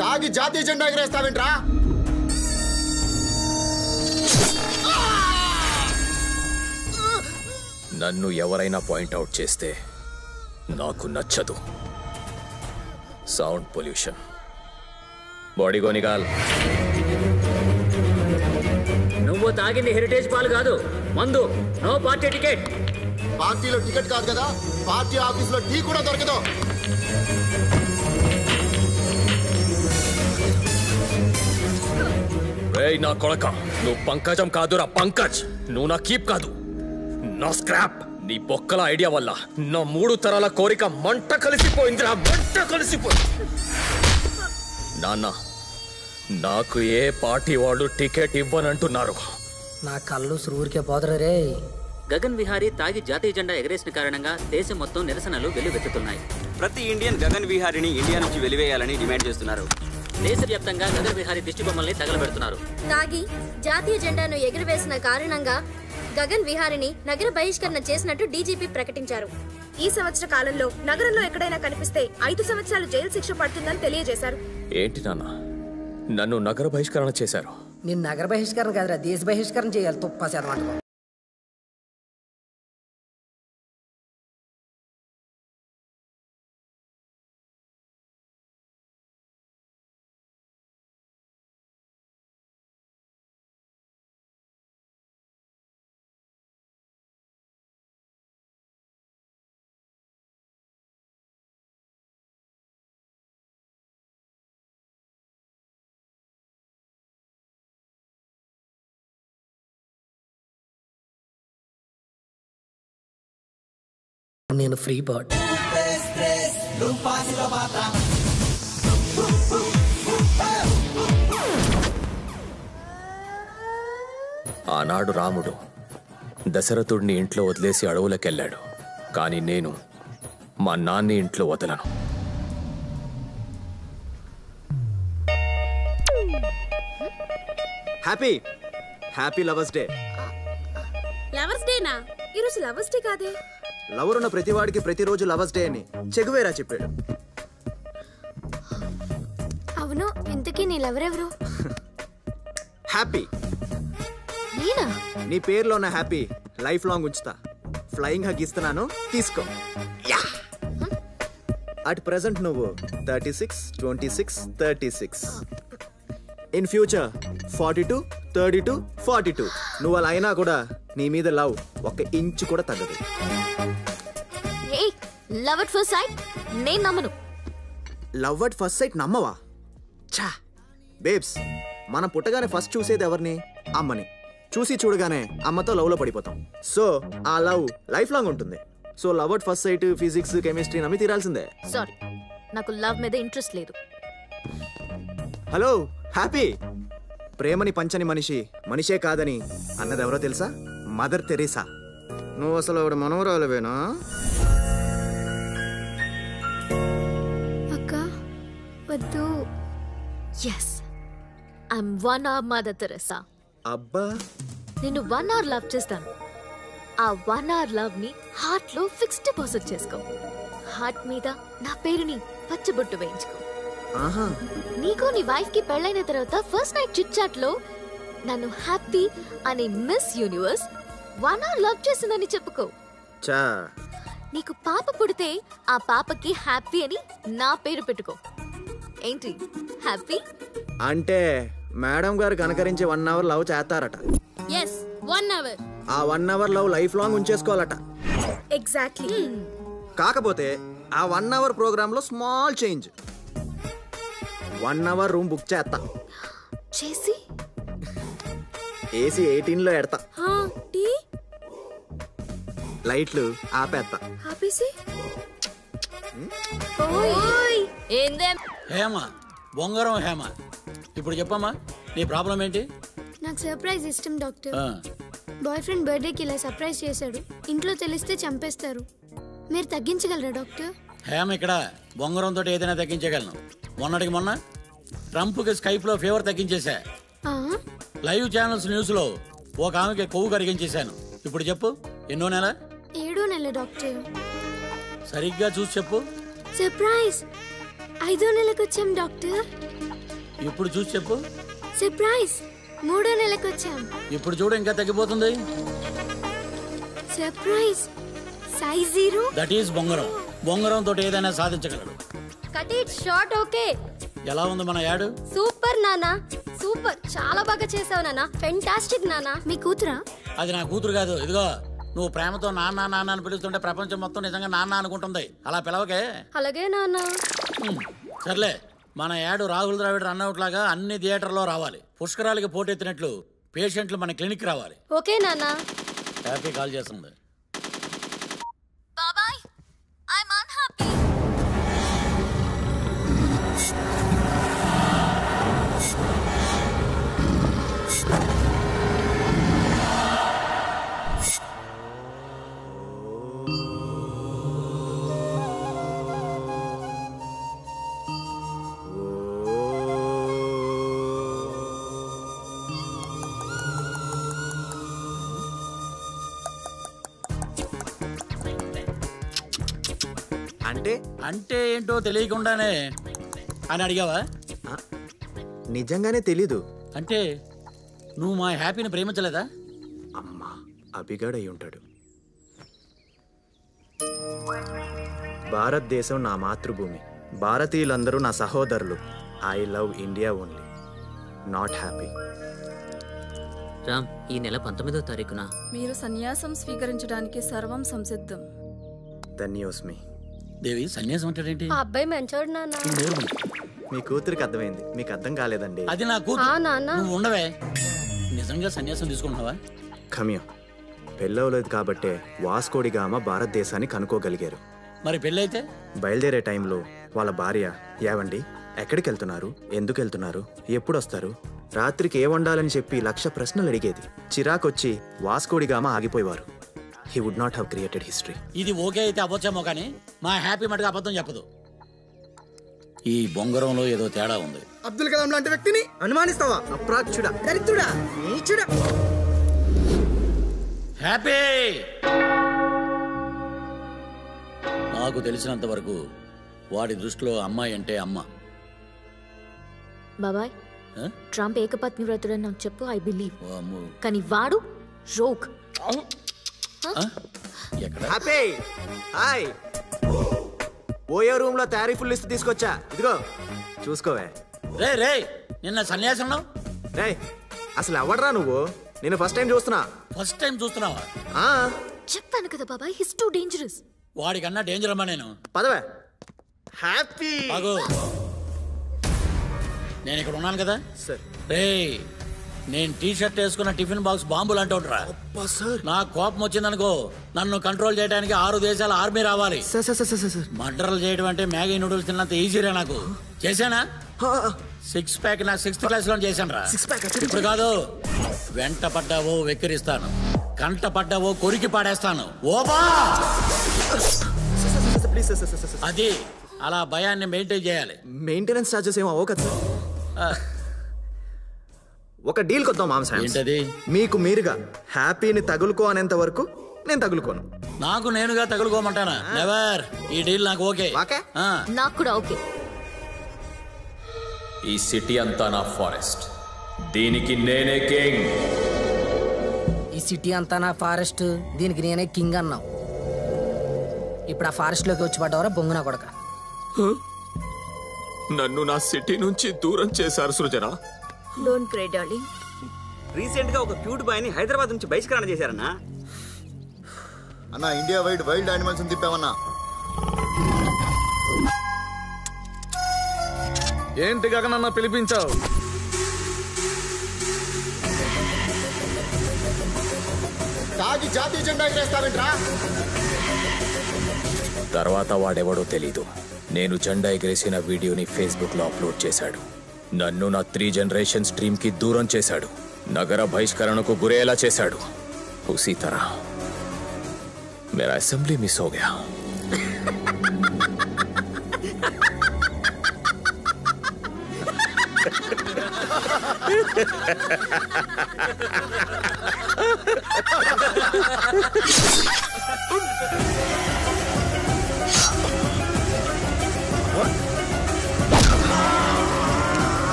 తాగి జాతీయ జెండా ఎగరేస్తావేంట్రా? నన్ను ఎవరైనా పాయింట్అవుట్ చేస్తే నాకు నచ్చదు. Sound pollution. బాడీగోనిగాల్, నువ్వు తాగింది హెరిటేజ్ పాలు కాదు, మందు. No party ticket. పార్టీలో టికెట్ కాదు కదా, పార్టీ ఆఫీస్ లో టీ కూడా దొరకదు. రేయ్ నా కొడక, నువ్వు పంకజం కాదురా పంకజ్. నువ్వు నా కీప్ కాదు, నా స్క్రాప్. నీ బొక్కల ఐడియా వల్ల నా 3 తరాల కోరిక మంట కలిసిపోయిందిరా, మంట కలిసిపోయింది. నాన్న, నాకు ఏ పార్టీ వాళ్ళు టికెట్ ఇవ్వనంటున్నారు. నా కళ్ళు ఊరికే పోదరు రే. గగన్ విహారీ తాగి జాతీయ జెండా ఎగరేసిన కారణంగా దేశం మొత్తం నిరసనలు వెల్లువెత్తుతున్నాయి. ప్రతి ఇండియన్ గగన్ విహారీని ఇండియా నుంచి వెలివేయాలని డిమాండ్ చేస్తున్నారు. దేశవ్యాప్తంగా గగన్ విహారీ దిష్టి బొమ్మల్ని తగలబెడుతున్నారు. తాగి జాతీయ జెండాను ఎగురవేసిన కారణంగా గగన్ విహారిని నగర బహిష్కరణ చేసినట్టు డీజీపీ ప్రకటించారు. ఈ సంవత్సర కాలంలో నగరంలో ఎక్కడైనా కనిపిస్తే 5 సంవత్సరాలు జైలు శిక్ష పడుతుందని తెలియజేశారు. ఏంటి నాన్న, నన్ను నగర బహిష్కరణ చేశారు? నేను నగర బహిష్కరణ కాదురా, దేశ బహిష్కరణ చేయాలి. తుప్పాసేదన్నమాట. నేను ఫ్రీ బర్డ్. ఆనాడు రాముడు దశరథుడిని ఇంట్లో వదిలేసి అడవులకెళ్ళాడు. కానీ నేను మా నాన్ని ఇంట్లో వదలను. Happy happy lovers day. Lovers డేనా? ఈరోజు లవర్స్ డే కాదే. లవర్ ఉన్న ప్రతివాడికి ప్రతిరోజు లవర్స్ డే అని చెగువేరా చెప్పాడు. అవును, ఇంతకీ నీ లవరెవరు? హ్యాపీ. నేనా? నీ పేరులో ఉన్న హ్యాపీ లైఫ్ లాంగ్ ఉంచుతా. ఫ్లయింగ్ హగ్ ఇస్తున్నాను, తీసుకో. అట్ ప్రెసెంట్ నువ్వు 36, 26, 36. In future 42, 32, 42. నువ్వు అలా అయినా కూడా నీ మీద లవ్ 1 ఇంచు కూడా తగ్గదు. లవ్ అట్ ఫస్ట్ సైట్ నేను నమ్మను. లవ్ అట్ ఫస్ట్ సైట్ నమ్మవా? ఛా బేబ్స్, మనం పుట్టగానే ఫస్ట్ చూసేది ఎవరిని? అమ్మని. చూసి చూడగానే అమ్మతో లవ్ లో పడిపోతాం. సో ఆ లవ్ లైఫ్ లాంగ్ ఉంటుంది. So love at first site, physics, chemistry నమ్మి తీరాల్సిందే. సారీ, నాకు లవ్ మీద ఇంట్రెస్ట్ లేదు. హలో హ్యాపీ, ప్రేమని పంచని మనిషి మనిషే కాదని అన్నదెవరో తెలుసా? Mother Teresa. నువ్వు అసలు ఆవిడ మనవరాలువేనా? అక్క వద్దు. Yes, I'm 1 hour Mother Teresa. అబ్బా, నేను 1 hour లవ్ చేస్తాను. ఆ 1 hour లవ్ ని హార్ట్ లో ఫిక్స్ డిపాజిట్ చేసుకో. హార్ట్ మీద నా పేరుని పచ్చబొట్టు వేయించుకో. ఆహా, నీకు నీ వైఫ్ కి పెళ్ళైన తర్వాత ఫస్ట్ నైట్ చిట్ చాట్ లో నన్ను హ్యాపీ అనే మిస్ యూనివర్స్ 1 hour లవ్ చేసిందని చెప్పుకో. చా, నీకు పాప పుడితే ఆ పాపకి హ్యాపీ అని నా పేరు పెట్టుకో. ఏంటి హ్యాపీ? అంటే మేడం గారు కనకరించి 1 hour లవ్ చేస్తారట. Yes, 1 hour. ఆ 1 hour లవ్ లైఫ్ లాంగ్ ఉంచేసుకోవాలట. ఎగ్జాక్ట్లీ. కాకపోతే ఆ 1 hour ప్రోగ్రామ్ లో small change. 1 hour room book చేస్తా చేసి ఏసీ 18 లో ఎడతా. టీ లైట్లు ఆపేస్తా. ఆపేసి ఓయ్ ఏందే హేమ, బొంగరం హేమ, ఇప్పుడు చెప్పమ్మా నీ ప్రాబ్లం ఏంటి? నాకు సర్ప్రైజ్ ఇష్టం డాక్టర్. ఆ, బాయ్ ఫ్రెండ్ బర్త్డేకి ఇలా సర్ప్రైజ్ చేశాడు. ఇంట్లో తెలిస్తే చంపేస్తారు. మీరు తగ్గించగలరా డాక్టర్? హేమ ఇక్కడ బొంగరంతో ఏదైనా తగ్గించగలను. మొన్నటికి మొన్న ట్రంప్కి స్కైప్లో ఫీవర్ తగ్గించేశా. లైవ్ ఛానల్స్ న్యూస్లో ఒక ఆమెకి కొవ్వు కరిగించేశాను. ఇప్పుడు చెప్పు, ఎన్నో నెల? 7వ నెల డాక్టర్. సరిగ్గా చూసి చెప్పు. సర్ప్రైజ్ 5వ నెలకు వచ్చాం డాక్టర్. ఇప్పుడు చూసి చెప్పు. సర్ప్రైజ్ 3వ నెలకు వచ్చాం. ఇప్పుడు చూడు, ఇంకా తగ్గిపోతుంది. Surprise size 0. దట్ ఈస్ బొంగరం. బొంగరంతో ఏదైనా సాధించగలడు. Cut it short. ఓకే, ఎలా ఉంది మన యాడ్? సూపర్ నానా, సూపర్, చాలా బాగా చేసావు నానా. ఫెంటాస్టిక్ నానా. మీ కూతురా? అది నా కూతురు కాదు. ఇదిగో, నువ్వు ప్రేమతో నాన్న నాన్న అని పిలుస్తుంటే ప్రపంచం మొత్తం నిజంగా నాన్న అనుకుంటుంది. అలా పిలవకే. అలాగే నానా. సర్లే, మన యాడ్ రాహుల్ ద్రావిడ్ రన్అవుట్ లాగా అన్ని థియేటర్లో రావాలి. పుష్కరాలకి పోటెత్తినట్లు పేషెంట్లు మన క్లినిక్ రావాలి. ఓకే నానా. హ్యాపీ కాల్ చేస్తుంది. బాబాయ్, ఐఎమ్ అన్హ్యాపీ. అంటే అంటే ఏంటో తెలియకుండానే అని అడిగావా? నిజంగానే తెలీదు. అంటే నువ్వు మా హ్యాపీని ప్రేమించలేదా? అమ్మా, అభిగాడు అయి ఉంటాడు. భారతదేశం నా మాతృభూమి. భారతీయులందరూ నా సహోదరులు. I love India only. Not happy. Ram, ఈ నెల 19వ తారీఖున మీరు సన్యాసం స్వీకరించడానికి సర్వం సంసిద్ధం. ధన్యోస్మి. దేవి, సన్యాసం అంటాడేంటి? ఆ అబ్బాయి మంచోడు నాన్న. మీ కూతురికి అర్థమైంది, మీకు అర్థం కాలేదండి. అది నా కూతురు. నువ్వు ఉండవే. నిజంగా సన్యాసం తీసుకుంటున్నావా? ఖమ్య, పెళ్ళవలేదు కాబట్టే వాస్కోడిగామ భారతదేశాన్ని కనుక్కోగలిగారు. మరి పెళ్ళైతే? బయలుదేరే టైంలో వాళ్ళ భార్య, ఏవండి ఎక్కడికి వెళ్తున్నారు, ఎందుకు వెళ్తున్నారు, ఎప్పుడు వస్తారు, రాత్రికి ఏ వండాలని చెప్పి 1,00,000 ప్రశ్నలు అడిగేది. చిరాకొచ్చి వాస్కోడిగామ ఆగిపోయేవారు. He would not have created history. ఇది ఓకే అయితే అవ్వచ్చేమో కానీ మా హ్యాపీ మటుగా అబద్ధం చెప్పదు. ఈ బొంగరంలో ఏదో తేడా ఉంది. అబ్దుల్ కలాం లాంటి వ్యక్తిని అనుమానిస్తావా? అప్రాచ్యుడా, దరిద్రుడా, నీచుడా. హ్యాపీ, నాకు తెలిసినంత వరకు వాడి దృష్టిలో అమ్మాయి అంటే అమ్మ. బాబాయ్, ట్రంప్ ఏకపత్ని వ్రతుడని నాకు చెప్పు, ఐ బిలీవ్. కానీ వాడు rogue. Happy, hi. OYO room లో తారీఫుల్ లిస్ట్ తీసుకొచ్చా, ఇదిగో చూసుకోవే. రే రే, నిన్న సన్యాసంలో రే, అసలు ఎవడరా నువ్వు? నేను ఫస్ట్ టైం చూస్తున్నా. ఫస్ట్ టైం చూస్తున్నావా? చెప్పాను కదా బాబాయ్, హిస్ టూ డేంజరస్. వాడికన్నా డేంజర్ అమ్మా నేను. పదవే. హ్యాపీ, నేను ఇక్కడ ఉన్నాను కదా. సార్, రే, నేను టీ షర్ట్ వేసుకున్న టిఫిన్ బాక్స్ బాంబులు అంటుండ్రా. నాకు కోపం వచ్చిందనుకో, నన్ను కంట్రోల్ చేయడానికి 6 దేశాల ఆర్మీ రావాలి. మర్డర్లు చేయడం అంటే మ్యాగీ నూడిల్స్ తిన్నంత ఈజీరా నాకు. చేశానా? 6 ప్యాక్ నా 6th క్లాస్ లో చేశాను రా. ఇప్పుడు కాదు, వెంట పడ్డావో వెక్కిరిస్తాను. కంట పడ్డావో కొరికి పాడేస్తాను. ఓబా అది అలా భయాన్ని మెయింటైన్ చేయాలి. మెయింటెనెన్స్ ఛార్జెస్ ఏమో అవ్వ కదా సార్. ఒక డీల్ కొద్దాం మామ సామ్. ఏంటది? మీకు మీరుగా హ్యాపీని తగులుకో అనేంత వరకు నేను తగులుకోను. నాకు నేనుగా తగులుకోమంటానా? నెవర్. ఈ డీల్ నాకు ఓకే. నాకు కూడా ఓకే. ఈ సిటీ అంతా నా ఫారెస్ట్, దీనికి నేనే కింగ్. ఈ సిటీ అంతా నా ఫారెస్ట్, దీనికి నేనే కింగ్ అన్నావు. ఇప్పుడు ఆ ఫారెస్ట్ లోకి వచ్చి పడ్డవరా బొంగునా కొడక. నన్ను నా సిటీ నుంచి దూరం చేశారు Srujana. Don't cry darling. Recent గా ఒక క్యూట్ బాయ్ ని హైదరాబాద్ నుంచి బహిష్కరణ చేశారన్నా. అన్నా ఇండియా వైడ్ వైల్డ్ యానిమల్స్ తిప్పామన్నా. ఏంటి గగనన్న పిలిపించావు? తాగి జాతీయ జెండా ఎగరేస్తావేంట్రా? తర్వాత వాడెవడో తెలీదు, నేను జెండా ఎగరేసిన వీడియోని ఫేస్బుక్ లో అప్లోడ్ చేశాడు. నన్ను నా 3 జనరేషన్స్ డ్రీమ్ కి దూరం చేశాడు, నగర బహిష్కరణకు గురేలా చేశాడు. ఉసీ తరహ मेरा असेंबली मिस हो गया.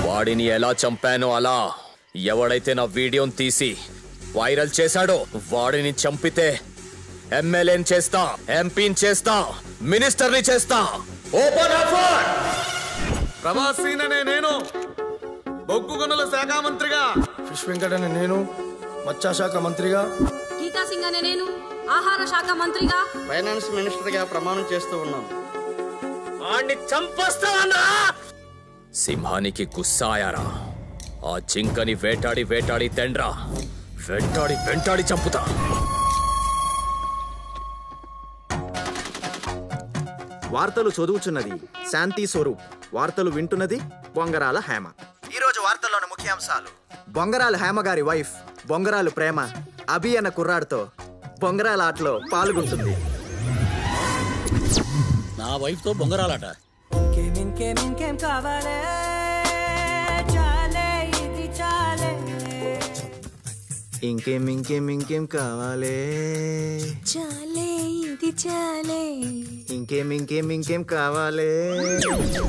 వాడిని ఎలా చంపానో అలా ఎవడైతే నా వీడియోని తీసి వైరల్ చేశాడో వాడిని చంపితే ఎమ్మెల్యేని చేస్తా, ఎంపీని చేస్తా, మినిస్టర్ని చేస్తా. Open offer. ప్రభాస్ అనే నేను, బొగ్గు గనుల శాఖ మంత్రిగా, ఫిష్ వెంకట్ అనే నేను, మత్స్య శాఖ మంత్రిగా, గీతా సింగ్ అనే నేను, ఆహార శాఖ మంత్రిగా, ఫైనాన్స్ మినిస్టర్ గా ప్రమాణం చేస్తూ ఉన్నాను. వాడిని చంపేస్తావన్నా? సింహానికి గుస్సా ఆయారా, ఆ జింకని వేటాడి వేటాడి తెండ్రా, వెంటాడి వెంటాడి చంపుతా. వార్తలు చదువుచున్నది శాంతి స్వరూప్, వార్తలు వింటున్నది బొంగరాల హేమ. ఈరోజు వార్తల్లోని ముఖ్యాంశాలు: బొంగరాల హేమ గారి వైఫ్ బొంగరాలు ప్రేమ అభి అన్న కుర్రాడితో బొంగరాల ఆటలో పాల్గొంటుంది. నా వైఫ్ తో బొంగరాలాట. ఇంకేం ఇంకేం ఇంకేం కావాలే, చాలే ఇది చాలే, ఇంకేం ఇంకేం ఇంకేం కావాలే.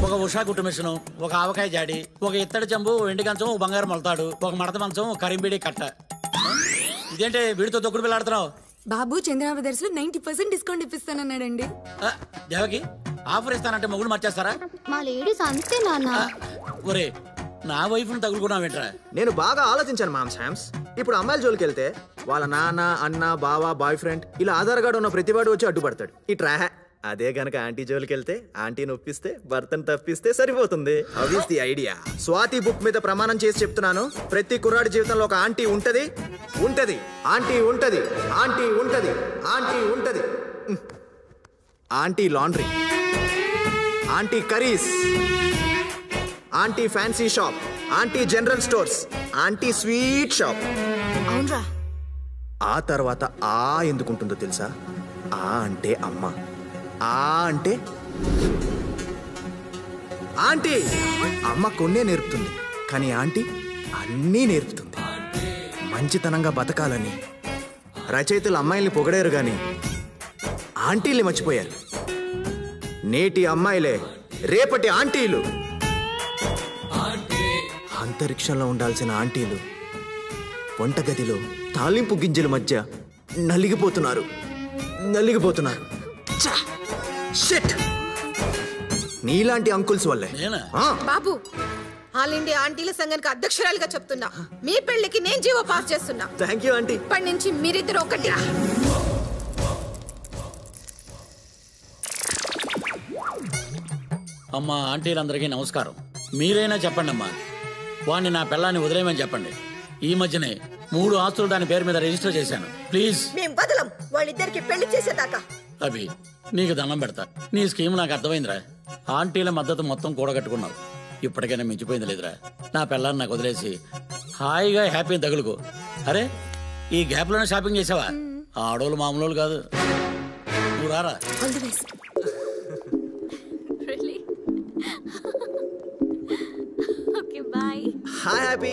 ఒక ఉషా కుట్టు మిషను, ఒక ఆవకాయ జాడి, ఒక ఇత్తడి చెంబు, ఎండి కంచం, ఒక బంగారు మొలతాడు, ఒక మడత మంచం, కరింబిడి కట్ట. ఇదేంటి వీడితో తొక్కుడు పిల్లాడుతున్నావు? బాబు చంద్ర బ్రదర్స్ లో 90% డిస్కౌంట్ ఇప్పిస్తానన్నాడండి. దేవకి ఆఫర్ ఇస్తానంటే మొగుడు మర్చేస్తారా? మా లేడీస్ అంతే నాన్న. ఒరే నా వైఫ్ ను తగులుకున్నావేంట్రా? నేను బాగా ఆలోచించాను మామ్ శామ్స్. ఇప్పుడు అమ్మాయిల జోలికి వెళ్తే వాళ్ళ నాన్న, అన్న, బావ, బాయ్ ఫ్రెండ్ ఇలా ఆధార్ కార్డు ఉన్న ప్రతివాడు వచ్చి అడ్డుపడతాడు. ఇట్రా. అదే గనక ఆంటీ జోలికి వెళ్తే ఆంటీని ఒప్పిస్తే భర్తను తప్పిస్తే సరిపోతుంది. How is the idea? Swathi book మీద ప్రమాణం చేసి చెప్తున్నాను, ప్రతి కుర్రాడి జీవితంలో ఒక ఆంటీ ఉంటది, ఉంటది, ఆంటీ ఉంటది, ఆంటీ ఉంటది, ఆంటీ ఉంటది. Aunty laundry, aunty curries, aunty fancy shop, aunty general stores, aunty sweet shop. అవునరా. ఆ తర్వాత ఆ ఎందుకుంటుందో తెలుసా? ఆ అంటే అమ్మ, ఆ అంటే ఆంటీ. అమ్మ కొన్నే నేర్పుతుంది, కానీ ఆంటీ అన్నీ నేర్పుతుంది. మంచితనంగా బతకాలని రచయితలు అమ్మాయిల్ని పొగడారు గాని ఆంటీల్ని మర్చిపోయారు. నేటి అమ్మాయిలే రేపటి ఆంటీలు. అంతరిక్షంలో ఉండాల్సిన ఆంటీలు వంటగదిలో తాలింపు గింజల మధ్య నలిగిపోతున్నారు, నలిగిపోతున్నారు. నీలాంటి అంకుల్స్ వల్లే. బాబు ఆల్ ఇండియా ఆంటీల సంఘానికి అధ్యక్షురాలిగా చెప్తున్నా, మీ పెళ్లికి నేను జీవో పాస్ చేస్తున్నా. Thank you aunty. ఇప్పటి నుంచి మీరిద్దరు ఒకటి. అమ్మా ఆంటీలందరికీ నమస్కారం. మీరైనా చెప్పండి అమ్మా, వాడిని నా పిల్లాన్ని వదిలేయమని చెప్పండి. ఈ మధ్యనే 3 ఆస్తులు దాని పేరు మీద రిజిస్టర్ చేశాను. ప్లీజ్. మేం వదలం వాళ్ళిద్దరికి పెళ్లి చేసేదాకా. అభి నీకు దండం పెడతా. నీ స్కీమ్ నాకు అర్థమైందిరా. ఆంటీల మద్దతు మొత్తం కూడగట్టుకున్నావు. ఇప్పటికైనా మించిపోయింది లేదురా. నా పిల్లాన్ని నాకు వదిలేసి హాయిగా హ్యాపీ తగులుకో. అరే ఈ గ్యాప్లోనే షాపింగ్ చేసావా? ఆడోళ్ళు మామూలు కాదు. నువ్వు రారా. Okay bye. Hi happy.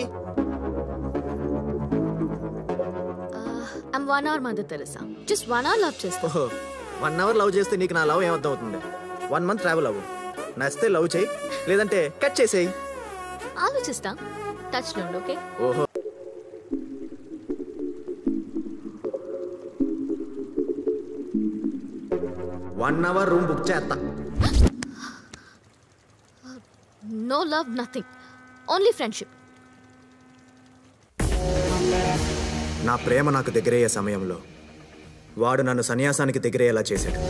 I'm 1 hour mother Teresa. Just 1 hour love చేస్తా. 1 hour లవ్ చేస్తే నీకు నా లవ్ ఏమర్థం అవుతుంది? 1 month ట్రావెల్ అవ్వు. నచ్చితే లవ్ చేయి, లేదంటే కట్ చేసేయి. ఆలోచిస్తా. టచ్ లో ఉండు. ఓకే. ఓహో. వన్ అవర్ రూమ్ బుక్ చేస్తా. No love, nothing, only friendship. నా ప్రేమ నాకు దగ్గరయ్యే సమయంలో వాడు నన్ను సన్యాసానికి దగ్గరయ్యేలా చేశాడు.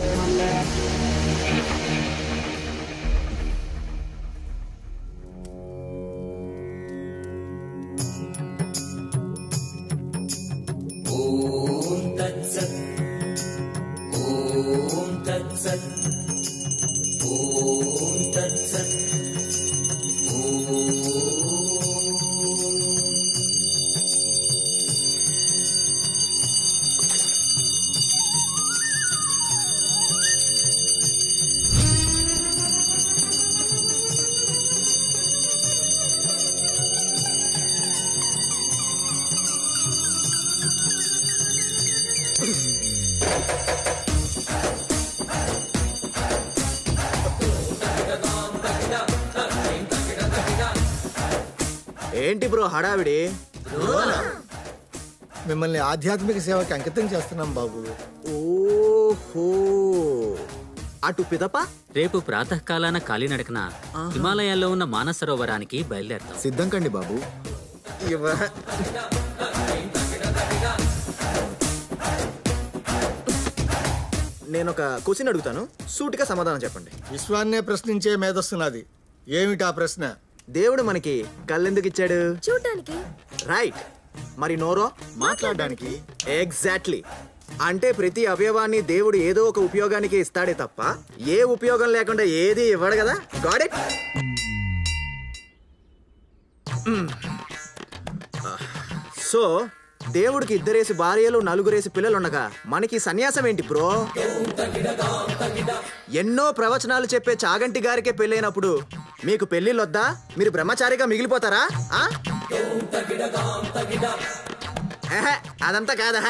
ఏంటి బ్రో హడావిడి? మిమ్మల్ని ఆధ్యాత్మిక సేవకి అంకితం చేస్తున్నాం బాబు. ఓహో, అటు పిదప రేపు ప్రాతకాలాన కాలినడకన హిమాలయాల్లో ఉన్న మానసరోవరానికి బయలుదేరతాం. సిద్ధం కండి బాబు. నేను ఒక క్వశ్చన్ అడుగుతాను, సూటిగా సమాధానం చెప్పండి. విశ్వాన్నే ప్రశ్నించే మేధస్సున్నది. ఏమిటా ప్రశ్న? దేవుడు మనకి కళ్ళెందుకు ఇచ్చాడు? చూడటానికి. రైట్. మరి నోరో? మాట్లాడడానికి. ఎగ్జాక్ట్లీ. అంటే ప్రతి అవయవాన్ని దేవుడు ఏదో ఒక ఉపయోగానికి ఇస్తాడే తప్ప ఏ ఉపయోగం లేకుండా ఏది ఇవ్వడు కదా. Got it? సో దేవుడికి 2 భార్యలు 4 పిల్లలు ఉండగా మనకి సన్యాసం ఏంటి బ్రో? ఎన్నో ప్రవచనాలు చెప్పే చాగంటి గారికే పెళ్ళైనప్పుడు మీకు పెళ్లిళ్ళొద్దా? మీరు బ్రహ్మచారిగా మిగిలిపోతారా? అదంతా కాదా.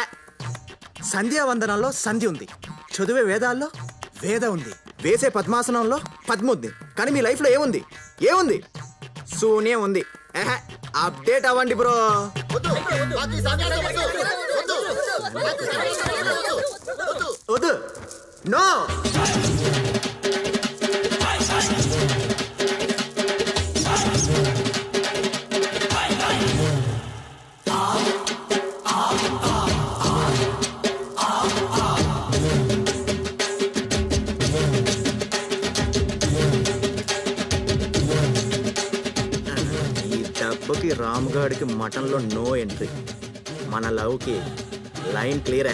సంధ్యావందనంలో సంధి ఉంది, చదివే వేదాల్లో వేద ఉంది, వేసే పద్మాసనంలో పద్మ ఉంది. కానీ మీ లైఫ్లో ఏముంది? ఏముంది? శూన్యం ఉంది. అప్డేట్ అవ్వండి బ్రో. వద్దు. నో. డబ్బుకి రామ్గాడికి మటన్లో నో ఎంట్రీ. మన లవ్కి లైన్ క్లియర్.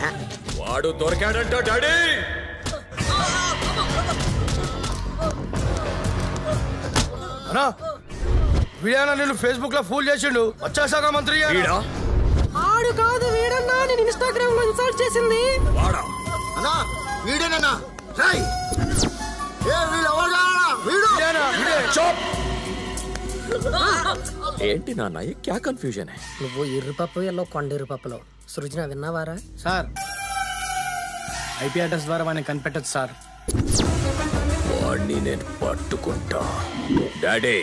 వాడు దొరికాడంట డాడీ. అన్నా వీడేనా నేను ఫేస్బుక్ లో ఫూల్ చేసిండు? వచ్చాశాఖ మంత్రి ఆడు కాదు వీడన్నా, నేను ఇన్స్టాగ్రామ్ లో ఇన్స్టాల్ చేసింది. అన్నా వీడేనన్నా. ఏంటి నాన్న, క్యా కన్ఫ్యూజన్? నువ్వు ఎర్రిపప్పు ఎల్లో కొండెర్రి పప్పులో. సృజన విన్నావారా? సార్ ఐపీ అడ్రస్ ద్వారా వాడిని కనిపెట్టచ్చు సార్. వాడిని నేను పట్టుకుంటా డాడీ.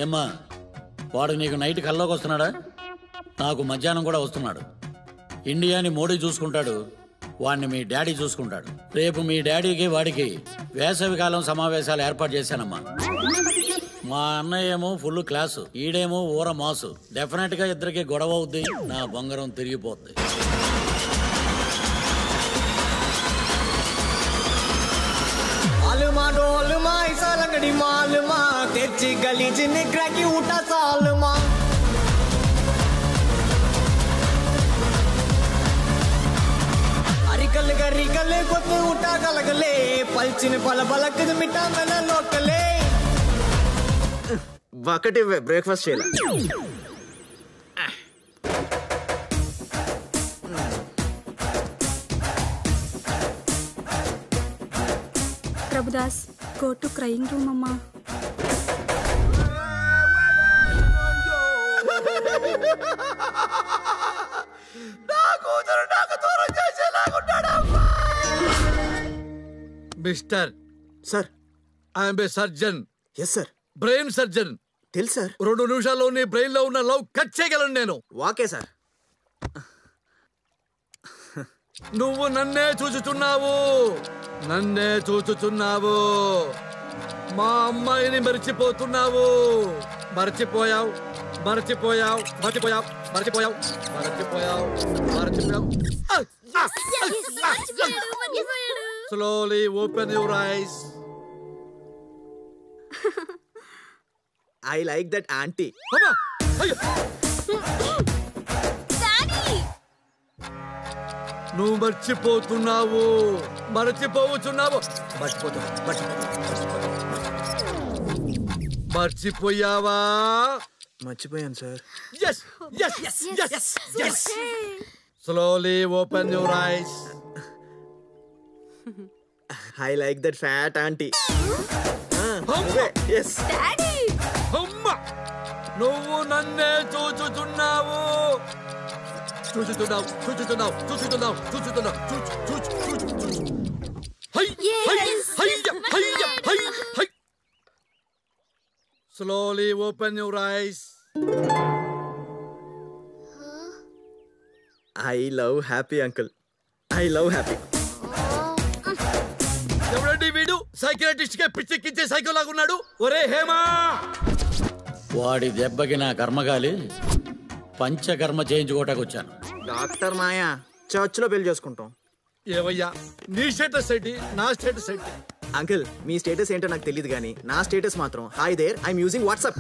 ఏమ్మా, వాడు నీకు నైట్ కల్లోకి వస్తున్నాడా? నాకు మధ్యాహ్నం కూడా వస్తున్నాడు. ఇండియాని మోడీ చూసుకుంటాడు, వాడిని మీ డాడీ చూసుకుంటాడు. రేపు మీ డాడీకి వాడికి వేసవికాలం సమావేశాలు ఏర్పాటు చేశానమ్మా. మా అన్నయ్య ఏమో ఫుల్ క్లాసు, ఈడేమో ఊర మాసు. డెఫినెట్ గా ఇద్దరికి గొడవ అవుద్ది, నా బంగారం తిరిగిపోద్ది. అలుమ माँ डोल माँ ऐसा लंगड़ी माल माँ तेची गली जिन्हें की उठा साल माँ अरिकल गरिकल गोते उठा गलगले पलचिन पल पलक मिठा मेला लोकले ఒకటి బ్రేక్ఫాస్ట్ చేయాలి. Prabhudas go to crying room అమ్మా. Mister sir I'm a surgeon. Yes sir. Brain surgeon. తెలుసు సార్. 2 నిమిషాల్లో నీ బ్రెయిన్ లో ఉన్న లవ్ కట్ చేయగలను నేను. వాకే సార్. నువ్వు నన్నే చూచుచున్నావు, నన్నే చూచుచున్నావు. మా అమ్మాయిని మర్చిపోతున్నావు. మర్చిపోయావు మర్చిపోయావు మర్చిపోయావు మర్చిపోయావు మర్చిపోయావు మర్చిపోయావు. Slowly open your eyes. I like that auntie. నువ్వు మర్చిపోతున్నావు మర్చిపోతున్నావు మర్చిపోయావా? మర్చిపోయాను sir. Yes, yes, yes, yes, yes. Slowly open your eyes. I like that fat auntie. Yes. Daddy. అమ్మా, నువ్వు నన్నే చూచుచున్నావు చూచుతున్నావు చూచుతున్నావు చూచుతున్నావు చూచుతున్నావు చూచు చూచు చూచు చూచు. High high high high high high. Slowly open your eyes. I love happy uncle. I love happy. ఎవరండి వీడు? Psychiatrist కే పిచ్చెక్కించే psycho లాగున్నాడు. ఒరే హేమా, వాడి దెబ్బకి నా కర్మగాలి పంచకర్మ చేయించుకోవటానికి వచ్చాను. డాక్టర్ మాయా, చర్చ్లో పెళ్లి చేసుకుంటాం. ఏవయ్యా నీ స్టేటస్ ఏంటి, నా స్టేటస్ ఏంటి? అంకుల్, మీ స్టేటస్ ఏంటో నాకు తెలియదు కానీ నా స్టేటస్ మాత్రం hi there I'm using WhatsApp.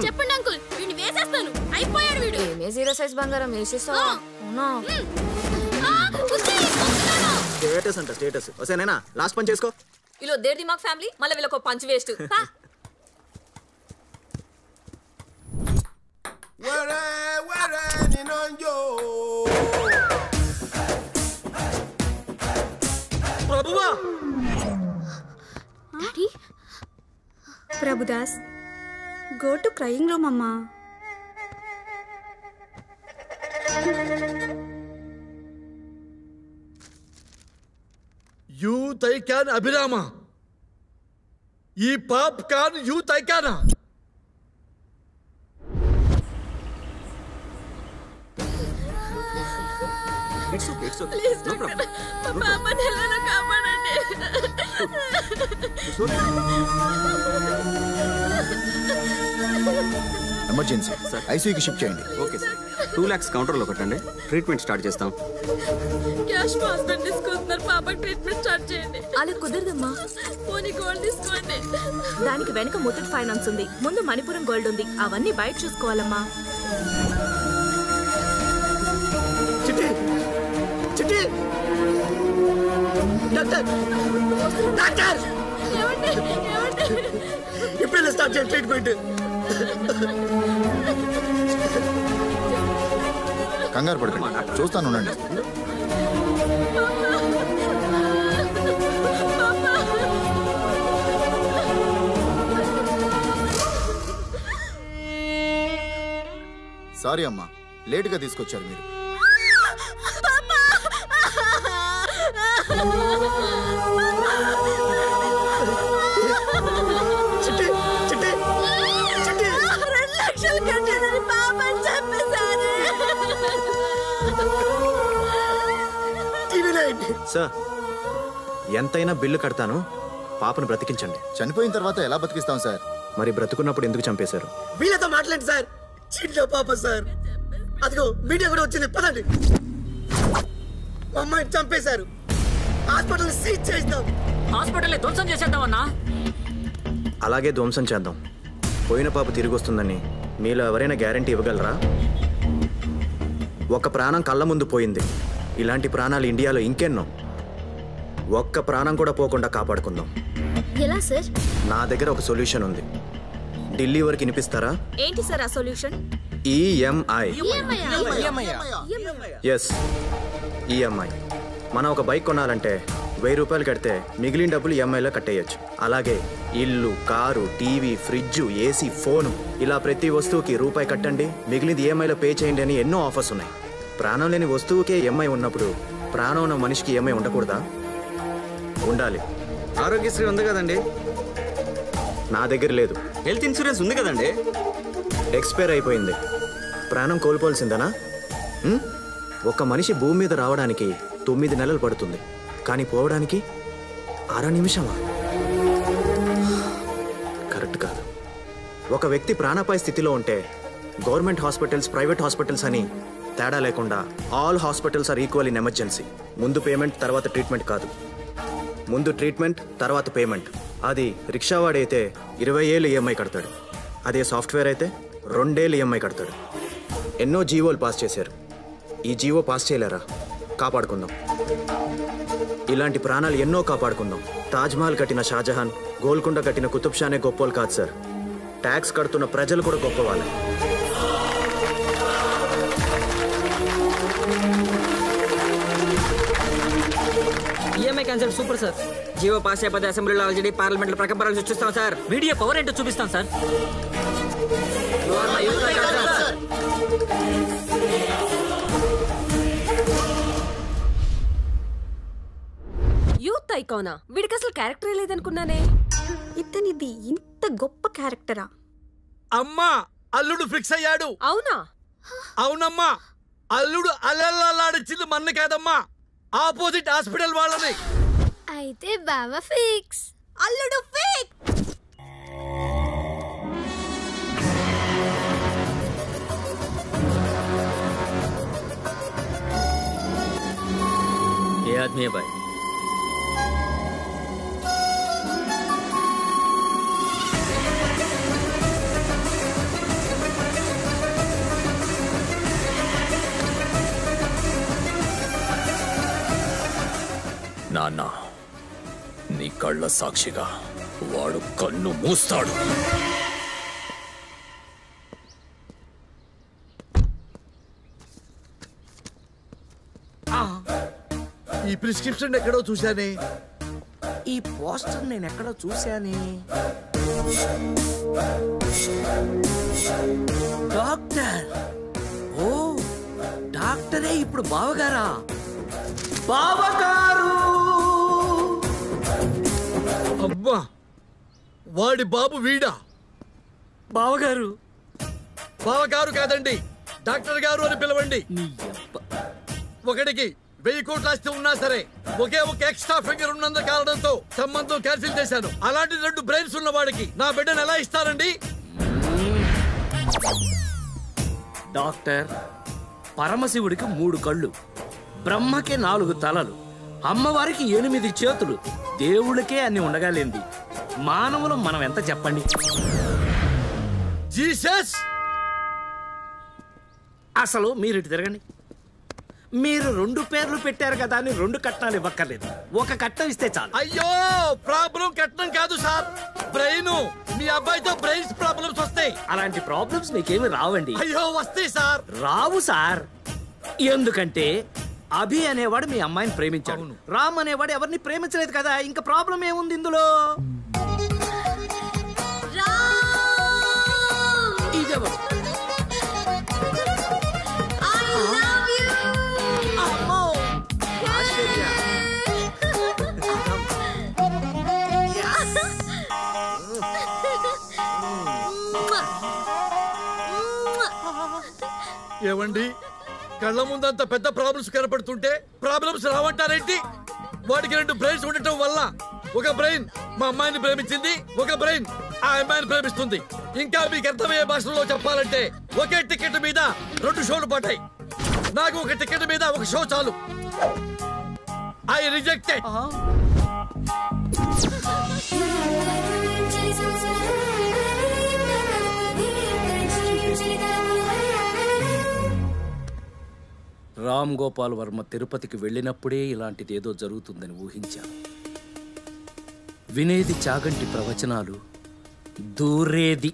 చెప్పండి అంకుల్, వీడిని వేసేస్తాను. అయిపోయాడు వీడు. ఏమే జీరో సైజ్ బంగారం వేసేస్తావా? అవునా? స్టేటస్ అంట స్టేటస్. వసేనేనా లాస్ట్ పని చేసుకో. ఇలా దేర్ దిమాగ్ ఫ్యామిలీ, మళ్ళీ వీళ్ళకి పంచ్ వేస్ట్. ప్రభువా, Prabhudas go to crying room అమ్మా. యూత్ ఐకాన్ అభిరామ, ఈ పాప్ కాన్ యూత్ ఐకానా? It's okay, it's okay. Please, No problem. మా పాపని ఎలా కాపాడండి. ఎమర్జెన్సీ ఐసీయూకి షిఫ్ట్ చేయండి. Okay sir. 2 lakhs కౌంటర్లో కొట్టండి. ట్రీట్మెంట్ స్టార్ట్ చేస్తాం. క్యాష్ హాస్పిటల్ తీసుకొస్తున్నారు. పాపకి ట్రీట్మెంట్ స్టార్ట్ చేయండి. అలా కుదరదమ్మా. పోనీ గోల్డ్ తీసుకోండి. దానికి వెనుక ముత్తూట్ ఫైనాన్స్ ఉంది, ముందు మణిపురం గోల్డ్ ఉంది. అవన్నీ బయట చూసుకోవాలమ్మా. చిట్టి చిట్టి, డాక్టర్ డాక్టర్, ఇప్పుడు స్టార్ట్ చేయండి ట్రీట్మెంట్. కంగారు పడకండి, చూస్తాను ఉండండి. సారీ అమ్మా, లేటుగా తీసుకొచ్చారు మీరు. చిట్టి చిట్టి చిట్టి, 2 లక్షలు కట్టేదని పాపని చెప్పేశారు. సార్, ఎంతైనా బిల్లు కడతాను, పాపను బ్రతికించండి. చనిపోయిన తర్వాత ఎలా బతికిస్తాం సార్? మరి బ్రతుకున్నప్పుడు ఎందుకు చంపేశారు? వీళ్ళతో మాట్లాడండి సార్. చిన్న పాప సార్. అదిగో మీడియా కూడా వచ్చింది, పదండి. మా అమ్మాయిని చంపేశారు, హాస్పిటల్ సీజ్ చేస్తాం. హాస్పిటల్ ధ్వంసం చేసేద్దామన్నా. అలాగే ధ్వంసం చేద్దాం. పోయిన పాప తిరిగి వస్తుందని మీలో ఎవరైనా గ్యారంటీ ఇవ్వగలరా? ఒక ప్రాణం కళ్ళ ముందు పోయింది. ఇలాంటి ప్రాణాలు ఇండియాలో ఇంకెన్నో. ఒక్క ప్రాణం కూడా పోకుండా కాపాడుకుందాం. ఎలా సార్? నా దగ్గర ఒక సొల్యూషన్ ఉంది. ఢిల్లీ వరకు వినిపిస్తారా? ఏంటి సార్ ఆ సొల్యూషన్? ఈఎంఐ. Yes, EMI. మనం ఒక బైక్ కొనాలంటే 1000 రూపాయలు కడితే మిగిలిన డబ్బులు ఈఎంఐలో కట్టేయచ్చు. అలాగే ఇల్లు, car, TV, fridge, AC, phone, ఇలా ప్రతి వస్తువుకి రూపాయి కట్టండి, మిగిలింది ఈఎంఐలో పే చేయండి అని ఎన్నో ఆఫర్స్ ఉన్నాయి. ప్రాణం లేని వస్తువుకే ఈఎంఐ ఉన్నప్పుడు ప్రాణం ఉన్న మనిషికి ఈఎంఐ ఉండకూడదా? ఉండాలి. ఆరోగ్యశ్రీ ఉంది కదండి? నా దగ్గర లేదు. హెల్త్ ఇన్సూరెన్స్ ఉంది కదండి? ఎక్స్పైర్ అయిపోయింది. ప్రాణం కోల్పోవాల్సిందనా? ఒక మనిషి భూమి మీద రావడానికి 9 నెలలు పడుతుంది, కానీ పోవడానికి 6 నిమిషమా? కరెక్ట్ కాదు. ఒక వ్యక్తి ప్రాణాపాయ స్థితిలో ఉంటే గవర్నమెంట్ హాస్పిటల్స్, ప్రైవేట్ హాస్పిటల్స్ అని తేడా లేకుండా all hospitals are equal in emergency. ముందు పేమెంట్, తర్వాత ట్రీట్మెంట్ కాదు. ముందు ట్రీట్మెంట్, తర్వాత పేమెంట్. అది రిక్షావాడైతే 20 ఏళ్ళు ఈఎంఐ కడతాడు. అదే సాఫ్ట్వేర్ అయితే 2 ఏళ్ళు ఈఎంఐ కడతాడు. ఎన్నో జీవోలు పాస్ చేశారు. ఈ జీవో పాస్ చేయలేరా? కాపాడుకుందాం. ఇలాంటి ప్రాణాలు ఎన్నో కాపాడుకుందాం. తాజ్మహల్ కట్టిన షాజహాన్, గోల్కొండ కట్టిన కుతుబ్ షానే గొప్పలు కాదు సార్. ట్యాక్స్ కడుతున్న ప్రజలు కూడా గొప్పవాళ్ళే. EMI cancel. Super sir. GO pass అయిపోతే అసెంబ్లీలో ఆల్రెడీ పార్లమెంట్లో ప్రకంపనలు సృష్టిస్తాం సార్. మీడియా పవర్ ఏంటో చూపిస్తాం సార్. యూత్ ఐకానా? వీడికి అసలు క్యారెక్టరే లేదనుకున్నానే. ఇతనిది ఇంత గొప్ప క్యారెక్టరా? అమ్మా, అల్లుడు ఫిక్స్ అయ్యాడు. అవునా? అవునమ్మా, అల్లుడు అల్లల్లాడిచ్చింది మన్ను కాదమ్మా, ఆపోజిట్ హాస్పిటల్ వాళ్ళని. అయితే బావ ఫిక్స్. అల్లుడు ఫిక్స్. ఏ ఆద్మీ है भाई? నాన్న, నీ కళ్ళ సాక్షిగా వాడు కన్ను మూస్తాడు. ఈ ప్రిస్క్రిప్షన్ ఎక్కడో చూశానే. ఈ పోస్టర్ నేను ఎక్కడో చూశానే. డాక్టర్. ఓ, డాక్టరే ఇప్పుడు బావగారా? బావగారు! అబ్బా, వాడి బాబు వీడా? బావగారు. బావగారు కాదండి, డాక్టర్ గారు అని పిలవండి. ఒకటికి 1000 కోట్ల ఆస్తి ఉన్నా సరే ఒకే ఒక ఎక్స్ట్రా ఫింగర్ ఉన్నందు కారణంతో సంబంధం క్యాన్సిల్ చేశాను. అలాంటి 2 బ్రెయిన్స్ ఉన్న వాడికి నా బిడ్డను ఎలా ఇస్తారండి? డాక్టర్, పరమశివుడికి 3 కళ్ళు, బ్రహ్మకి 4 తలలు, అమ్మవారికి 8 చేతులు, దేవుళ్ళకే అన్ని ఉండగాలేంది. మానవులు మనం ఎంత చెప్పండి? జీసస్! అసలు మీరు ఇటు తిరగండి. మీరు 2 పేర్లు పెట్టారు కదా అని 2 కట్నాలు ఇవ్వక్కర్లేదు, 1 కట్నం ఇస్తే చాలు. అయ్యో, ప్రాబ్లం కట్నం కాదు సార్, బ్రెయిన్. మీ అబ్బాయితో బ్రెయిన్స్ ప్రాబ్లమ్స్ వస్తాయి. అలాంటి ప్రాబ్లమ్స్ మీకేమి రావండి. అయ్యో, వస్తాయి సార్. రావు సార్. ఎందుకంటే అభి అనేవాడు మీ అమ్మాయిని ప్రేమించాడు, రామ్ అనేవాడు ఎవరిని ప్రేమించలేదు కదా. ఇంకా ప్రాబ్లం ఏముంది ఇందులో? ఇదెవరు? ఏవండి, కళ్ళ ముందంత పెద్ద ప్రాబ్లమ్స్ కనపడుతుంటే ప్రాబ్లమ్స్ రావంటారేంటి? వాడికి 2 బ్రెయిన్స్ ఉండటం వల్ల ఒక బ్రెయిన్ మా అమ్మాయిని ప్రేమించింది, ఒక బ్రెయిన్ ఆ అమ్మాయిని ప్రేమిస్తుంది. ఇంకా మీకు అర్థమయ్యే భాషలో చెప్పాలంటే ఒకే టికెట్ మీద 2 షోలు పడ్డాయి. నాకు ఒక టికెట్ మీద 1 షో చాలు. I rejected. రామ్ గోపాల్ వర్మ తిరుపతికి వెళ్ళినప్పుడే ఇలాంటిదేదో జరుగుతుందని ఊహించాను. వినేది చాగంటి ప్రవచనాలు, దూరేది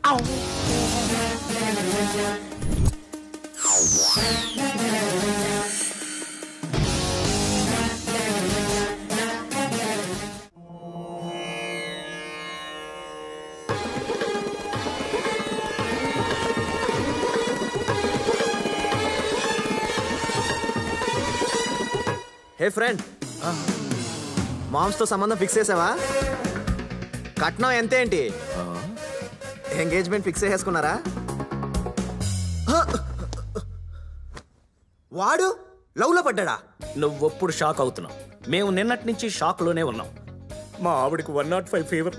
హే ఫ్రెండ్, మామ్స్తో సంబంధం ఫిక్స్ చేసావా? కట్నం ఎంత ఏంటి? ఎంగేజ్మెంట్ ఫిక్స్ చేసుకున్నారా? వాడు లవ్ లో పడ్డా? నువ్వెప్పుడు షాక్ అవుతున్నావు? మేము నిన్నటి నుంచి షాక్ లోనే ఉన్నాం. మా ఆవిడికి 105 ఫీవర్.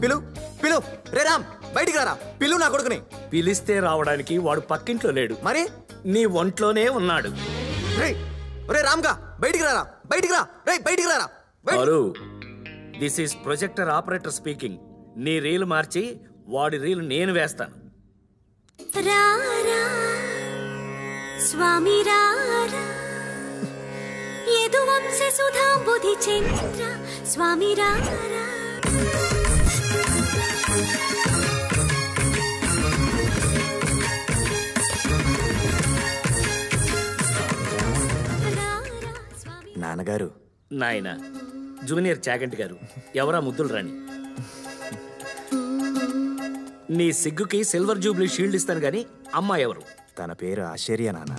పిలు పిలు రే రామ్, బయటికి రారా. పిలు నా కొడుకుని. పిలిస్తే రావడానికి వాడు పక్కింట్లో లేడు, మరి నీ ఒంట్లోనే ఉన్నాడు. రే రామ్గా, బయటికి రారా, బయటికి రా, రే బయటికి రారా. Hello, this is projector operator speaking. నీ రీల్ మార్చి వాడి రీల్ నేను వేస్తాను. స్వామి రారా యదువంశ సుధాంబుధి చంద్ర స్వామి రారా. నాన్నగారు. నాయన జూనియర్ చాగంటి గారు. ఎవరా ముద్దులు రాని? నీ సిగ్గుకి సిల్వర్ జూబ్లీ షీల్డ్ ఇస్తాను గాని అమ్మ ఎవరు? తన పేరు ఆశ్చర్య నాన్న.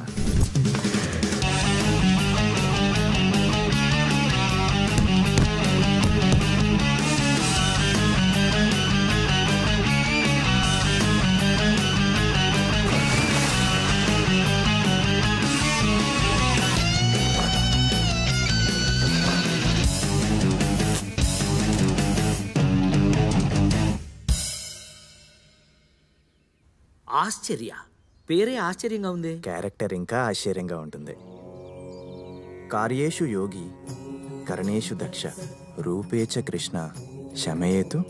ఆశ్చర్య పేరే ఆశ్చర్యంగా ఉంది. క్యారెక్టర్ ఇంకా ఆశ్చర్యంగా ఉంటుంది. కార్యేషు యోగి, కరణేషు దక్ష, రూపేచ కృష్ణ, శమయేతు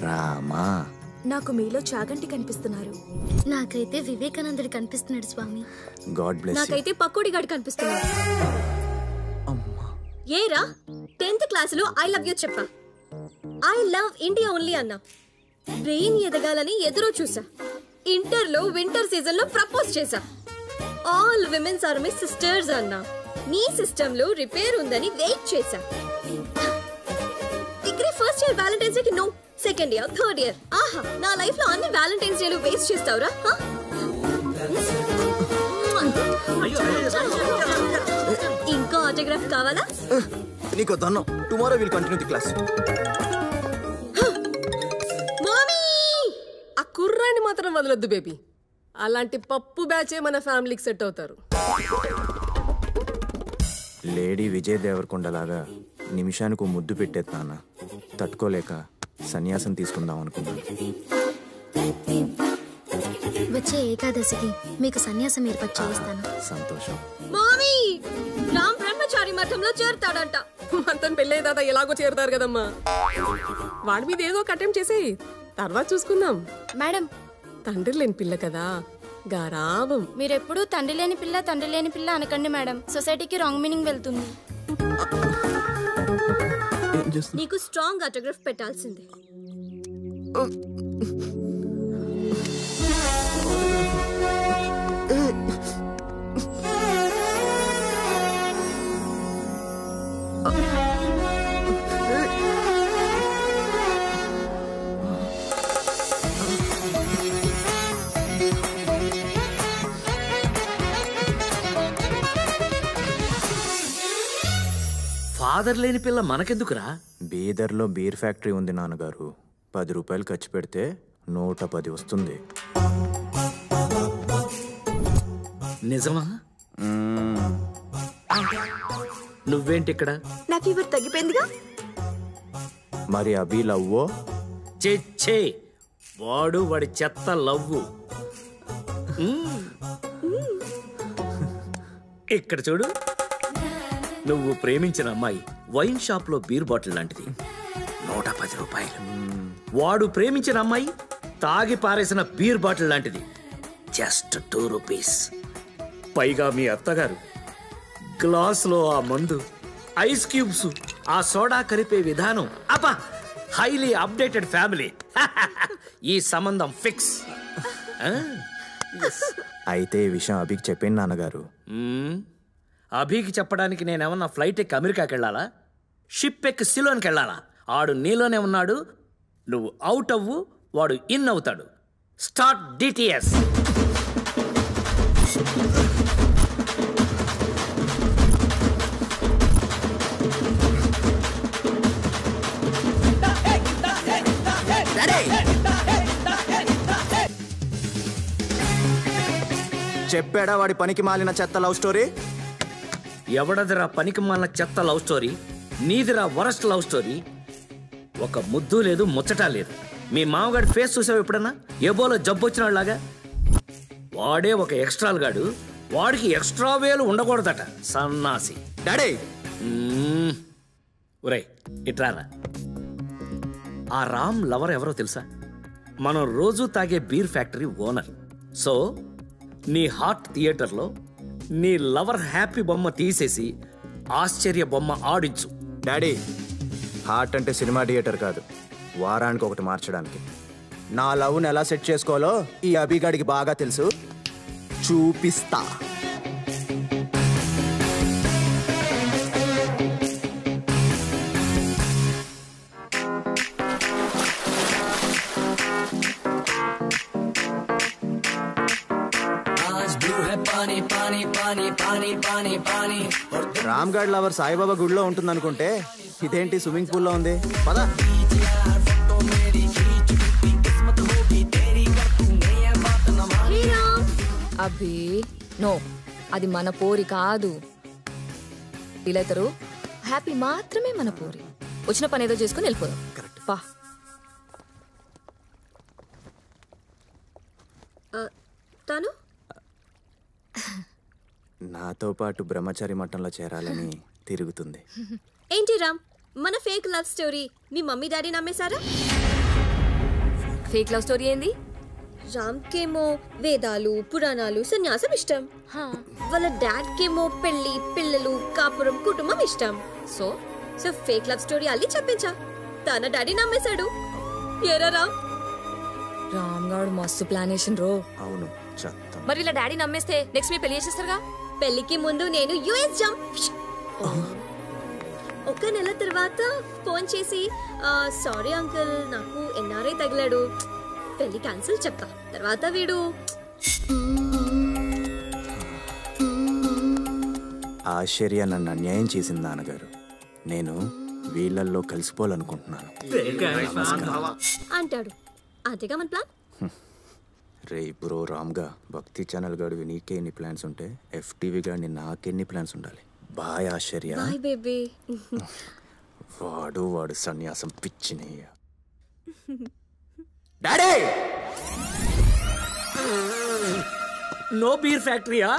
రామా. నాకు మీలో చాగంటి కనిపిస్తున్నారు. నాకైతే వివేకానందుడు కనిపిస్తున్నాడు స్వామి. God bless. నాకైతే పకోడి గాడు కనిపిస్తున్నాడు. ఏరా 10th క్లాసులో ఐ లవ్ యూ చెప్పా. ఐ లవ్ ఇండియా ఓన్లీ అన్నా. బ్రెయిన్ ఎదగాలని ఎదురు చూసా. ఇంటర్లో వింటర్ సీజన్ లో ప్రపోజ్ చేశా. All womens are my sisters అన్నా. నీ సిస్టమ్ లో రిపేర్ ఉందని వెయిట్ చేశా. Degree first year valentine's day కి no, second year, third year. ఆహా, నా లైఫ్ లో అన్ని వ్యాలంటైన్స్ డేలు వేస్ట్ చేస్తావురా? ఇంకో ఆటోగ్రాఫ్ కావాలా? నీకు దన్నం. Tomorrow will continue the class. కుర్రాన్ని మాత్రం వదలొద్దు బేబీ. అలాంటి పప్పు బ్యాచే మన ఫ్యామిలీకి సెట్ అవుతారు. లేడీ విజయ్ దేవరకొండలాగా నిమిషానికి ముద్దు పెట్టేది నాన్న. తట్టుకోలేక సన్యాసం తీసుకుందాం అనుకున్నాను. వచ్చే ఏకాదశికి మీకు సన్యాసం ఏర్పాటు చేయిస్తాను. సంతోషం. మామీ, రామ్ బ్రహ్మచారి మఠంలో చేరుతాడంట. అతను పెళ్ళే దాదా ఎలాగో చేరుతారు కదమ్మా. వాడి మీద ఏదో ఒక అటెంప్ట్ చేసేయి, తర్వాత చూసుకుందాం. మేడం, తండ్రి లేని పిల్ల కదా, గారాబం. మీరెప్పుడు తండ్రి లేని పిల్ల అనకండి మేడం. సొసైటీకి రాంగ్ మీనింగ్ వెళ్తుంది. నీకు స్ట్రాంగ్ ఆటోగ్రాఫ్ పెట్టాల్సిందే. ఫాదర్ లేని పిల్ల మనకెందుకురా? బీదర్లో బీర్ ఫ్యాక్టరీ ఉంది నాన్నగారు. 10 రూపాయలు ఖర్చు పెడితే 110 వస్తుంది. నిజమా? నువ్వేంటి ఇక్కడ? నా ఫీవర్ తగ్గిపోయిందిగా. మరి అభి లవ్వో? చెచ్చే, వాడి చెత్త లవ్వు. ఇక్కడ చూడు, నువ్వు ప్రేమించిన అమ్మాయి వైన్ షాప్ లో బీర్ బాటిల్ లాంటిది. 110 రూపాయలు. వాడు ప్రేమించిన అమ్మాయి తాగి పారేసిన బీర్ బాటిల్ లాంటిది. Just 2 rupees. పైగా మీ అత్తగారు గ్లాసులో ఆ మందు, ఐస్ క్యూబ్స్, ఆ సోడా కలిపే విధానం. అబ్బా, హైలీ అప్డేటెడ్ ఫ్యామిలీ. ఈ సంబంధం ఫిక్స్. అయితే ఈ విషయం అభికి చెప్పండి నాన్నగారు. అభికి చెప్పడానికి నేనేమన్నా ఫ్లైట్ ఎక్కి అమెరికాకి వెళ్ళాలా? షిప్ ఎక్కి సిలోన్కి వెళ్ళాలా? ఆడు నీలోనే ఉన్నాడు. నువ్వు అవుట్ అవ్వు, వాడు ఇన్ అవుతాడు. Start DTS. చెప్పాడా వాడి పనికి మాలిన చెత్త లవ్ స్టోరీ? ఎవడదిరా పనికి మాలిన చెత్త లవ్ స్టోరీ? నీదిరా వరస్ట్ లవ్ స్టోరీ. ఒక ముద్దు లేదు, ముచ్చట లేదు. మీ మామగాడి ఫేస్ చూసావు ఎప్పుడన్నా? ఎబోలో జబ్బు వచ్చినలాగా. వాడే ఒక ఎక్స్ట్రాల్ గాడు. వాడికి ఎక్స్ట్రా వేలు ఉండకూడదట, సన్నాసి. డాడీ ఒరే ఇట్రారా. ఆ రామ్ లవర్ ఎవరో తెలుసా? మనం రోజు తాగే బీర్ ఫ్యాక్టరీ ఓనర్. సో నీ హార్ట్ థియేటర్లో నీ లవర్ హ్యాపీ బొమ్మ తీసేసి ఆశ్చర్య బొమ్మ ఆడించు. డాడీ, హార్ట్ అంటే సినిమా థియేటర్ కాదు, వారానికి ఒకటి మార్చడానికి. నా లవ్ని ఎలా సెట్ చేసుకోవాలో ఈ అభిగాడికి బాగా తెలుసు. చూపిస్తా. రామ్ గఢ్ లవర్ సాయిబాబా గుడిలో ఉంటుంది అనుకుంటే ఇదేంటి స్విమ్మింగ్ పూల్లో ఉంది? పదా. అభి నో, అది మన పోరి కాదు. వీలైతారు హ్యాపీ మాత్రమే మన పోరి. వచ్చిన పని ఏదో చేసుకుని వెళ్ళిపోదాం. పా. తను నాతో పాటు బ్రహ్మచారి మఠంలో చేరాలని తిరుగుతుంది. ఏంటి రామ్, మన ఫేక్ లవ్ స్టోరీ మీ మమ్మీ డాడీ నమ్మేశారా? ఫేక్ లవ్ స్టోరీ ఏంది? రామ్కేమో వేదాలు, పురాణాలు, సన్యాసం ఇష్టం. వాళ్ళ డాడ్ కేమో పెళ్లి, పిల్లలు, కాపురం, కుటుంబం ఇష్టం. సో ఫేక్ లవ్ స్టోరీ అల్లి చెప్పించా. తన డాడీ నమ్మేశాడు. ఏరా రామ్? రామ్ గారు మస్తు ప్లాన్ వేసిన రో. అవును. మరి ఇలా డాడీ నమ్మేస్తే నెక్స్ట్ మీ పెళ్లి చేసేస్తారుగా? పెళ్లికి ముందు నేను యుఎస్ జంప్. ఒక నెల తర్వాత ఫోన్ చేసి సారీ అంకుల్, నాకు ఎన్ఆర్ఐ తగిలాడు, పెళ్లి క్యాన్సిల్ చెప్తా. తర్వాత వీడు ఆశ్చర్య నన్ను అన్యాయం చేసింది నాన్నగారు. నేను వీళ్ళల్లో కలిసిపోవాలనుకుంటున్నాను అంటాడు. అంతేగా మన ప్లాన్. రే బ్రో రామ్గా, భక్తి ఛానల్ గాడివి నీకే ఎన్ని ప్లాన్స్ ఉంటే ఎఫ్టీవీ గాడిని నాకెన్ని ప్లాన్స్ ఉండాలి. బాయ్ ఆశ్చర్య. Boy baby. వాడు సన్యాసం పిచ్చినయ్య. డాడీ, నో బీర్ ఫ్యాక్టరీయా?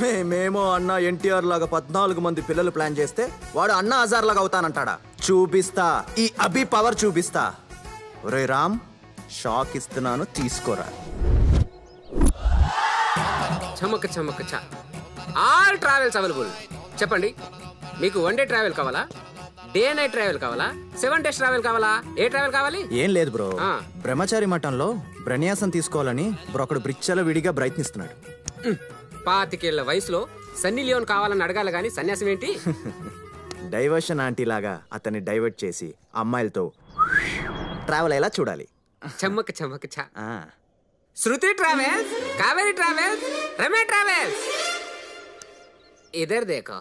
మేమేమో అన్న ఎన్టీఆర్ లాగా 14 మంది పిల్లలు ప్లాన్ చేస్తే వాడు అన్న హజార్ లాగా అవుతానంటాడా? చూపిస్తా, ఈ అభి పవర్ చూపిస్తా. ఒరే రామ్, షాక్ ఇస్తున్నాను, తీసుకోరా. చమక చమక చ. All travels available. చెప్పండి, మీకు 1 డే ట్రావెల్ కావాలా, డే నైట్ ట్రావెల్ కావాలా, 7 days ట్రావెల్ కావాలా? ఏ ట్రావెల్ కావాలి? ఏం లేదు బ్రో, బ్రహ్మచారి మఠంలో బ్రన్యాసం తీసుకోవాలని ఒకడు బ్రిచ్చల విడిగా ప్రయత్నిస్తున్నాడు. 25 ఏళ్ల వయసులో సన్నీ లియోన్ కావాలని అడగాలి గానీ సన్యాసం ఏంటి? డైవర్షన్ ఆంటీ లాగా అతన్ని డైవర్ట్ చేసి అమ్మాయిలతో ట్రావెల్ అయ్యేలా చూడాలి. చమ్మక చమ్మక చ. శృతి ట్రావెల్స్, కావేరి ట్రావెల్స్, రమే ట్రావెల్స్, ఇధర్ దేఖో.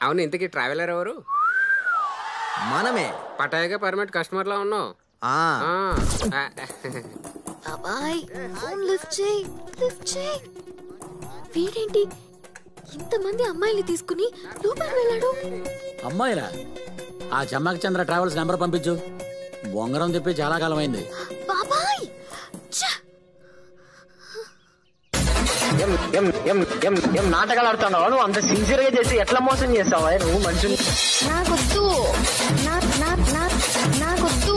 అవును, ఇంతకీ ట్రావెలర్ ఎవరు? మనమే. పటాయిగా పర్మనెంట్ కస్టమర్ లా ఉన్నావు. అబ్బాయ్, ఫోన్ లిఫ్ట్ చేయి, లిఫ్ట్ చేయి. వీడేంటి ఇంతమంది అమ్మాయిని తీసుకుని లోపలికి వెళ్ళాడు? అమ్మాయిలా? ఆ చెమ్మక చంద్ర ట్రావెల్స్ నెంబర్ పంపించు. బొంగరం చెప్పి చాలా కాలం అయింది. బాబాయ్ ఏం నాటకాలు ఆడుతున్నావు? నువ్వు అంత సిన్సియర్ గా చేసి ఎట్లా మోసం చేస్తావా నువ్వు మనుషులు? నాకొద్దు నాకొద్దు.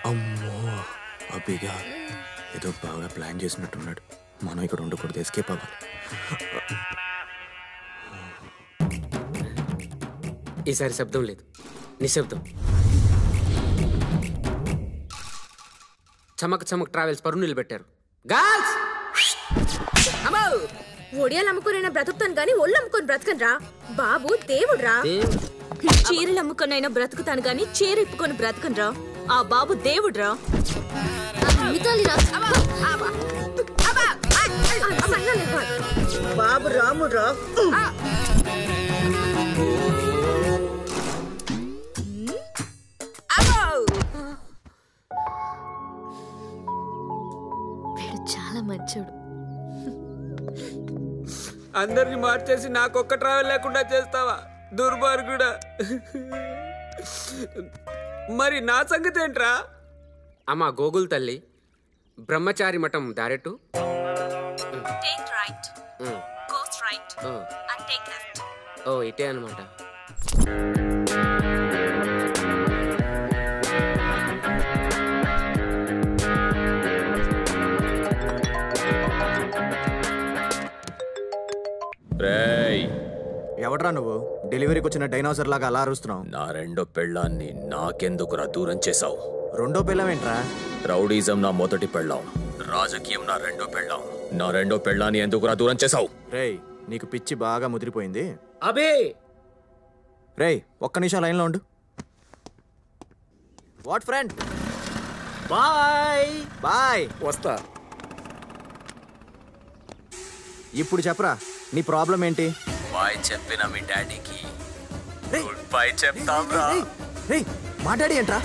అమ్మో అబ్బిగా ఏదో బాగా ప్లాన్ చేసినట్టున్నాడు. మనం ఇక్కడ ఉండకూడదు, ఎస్కేప్ అవ్వాలి. ఈసారి శబ్దం లేదు, నిశ్శబ్దం. చమక్ చమక్ ట్రావెల్స్ పరువు నిలబెట్టారు. గర్ల్స్ ఒడియాలు అమ్ముకునైనా బ్రతుకుతాను గానీ ఒళ్ళు అమ్ముకొని బ్రతకను రా. బాబు దేవుడ్రా. చీరలు అమ్ముకొనైనా బ్రతుకుతాను గానీ చీర ఇప్పుకొని బ్రతకను రా. ఆ బాబు దేవుడ్రా. బాబు రాముడ్రా. వీడు చాలా మంచోడు. అందరిని మార్చేసి నాకొక్క ట్రావెల్ లేకుండా చేస్తావా దుర్మార్గుడా? మరి నా సంగతి ఏంట్రా? అమ్మా గోగుల్ తల్లి, బ్రహ్మచారి మఠం దారెట్టు. ఓ ఇటే అనమాట. ఎవడ్రా నువ్వు? డెలివరీకి వచ్చిన డైనోసర్ లాగా అలా అరుస్తున్నావు. నా రెండో పెళ్ళాన్ని నాకెందుకురా దూరం చేశావు? రెండో పెళ్ళం ఏంట్రా? రౌడీజం నా మొదటి పెళ్ళాం, రాజకీయం నా రెండో పెళ్ళాం. నా రెండో పెళ్ళాన్ని ఎందుకురా దూరం చేశావు? రేయ్ నీకు పిచ్చి బాగా ముదిరిపోయింది. అబే రేయ్ ఒక్క నిమిషం లైన్లో ఉండు. What friend? Bye bye. వస్తా. ఇప్పుడు చెప్పరా నీ ప్రాబ్లం ఏంటి? బాయ్ చెప్పిన మీ డాడీకి గుడ్ బై చెప్తాం రా. రేయ్ మా డాడీ ఏంట్రా?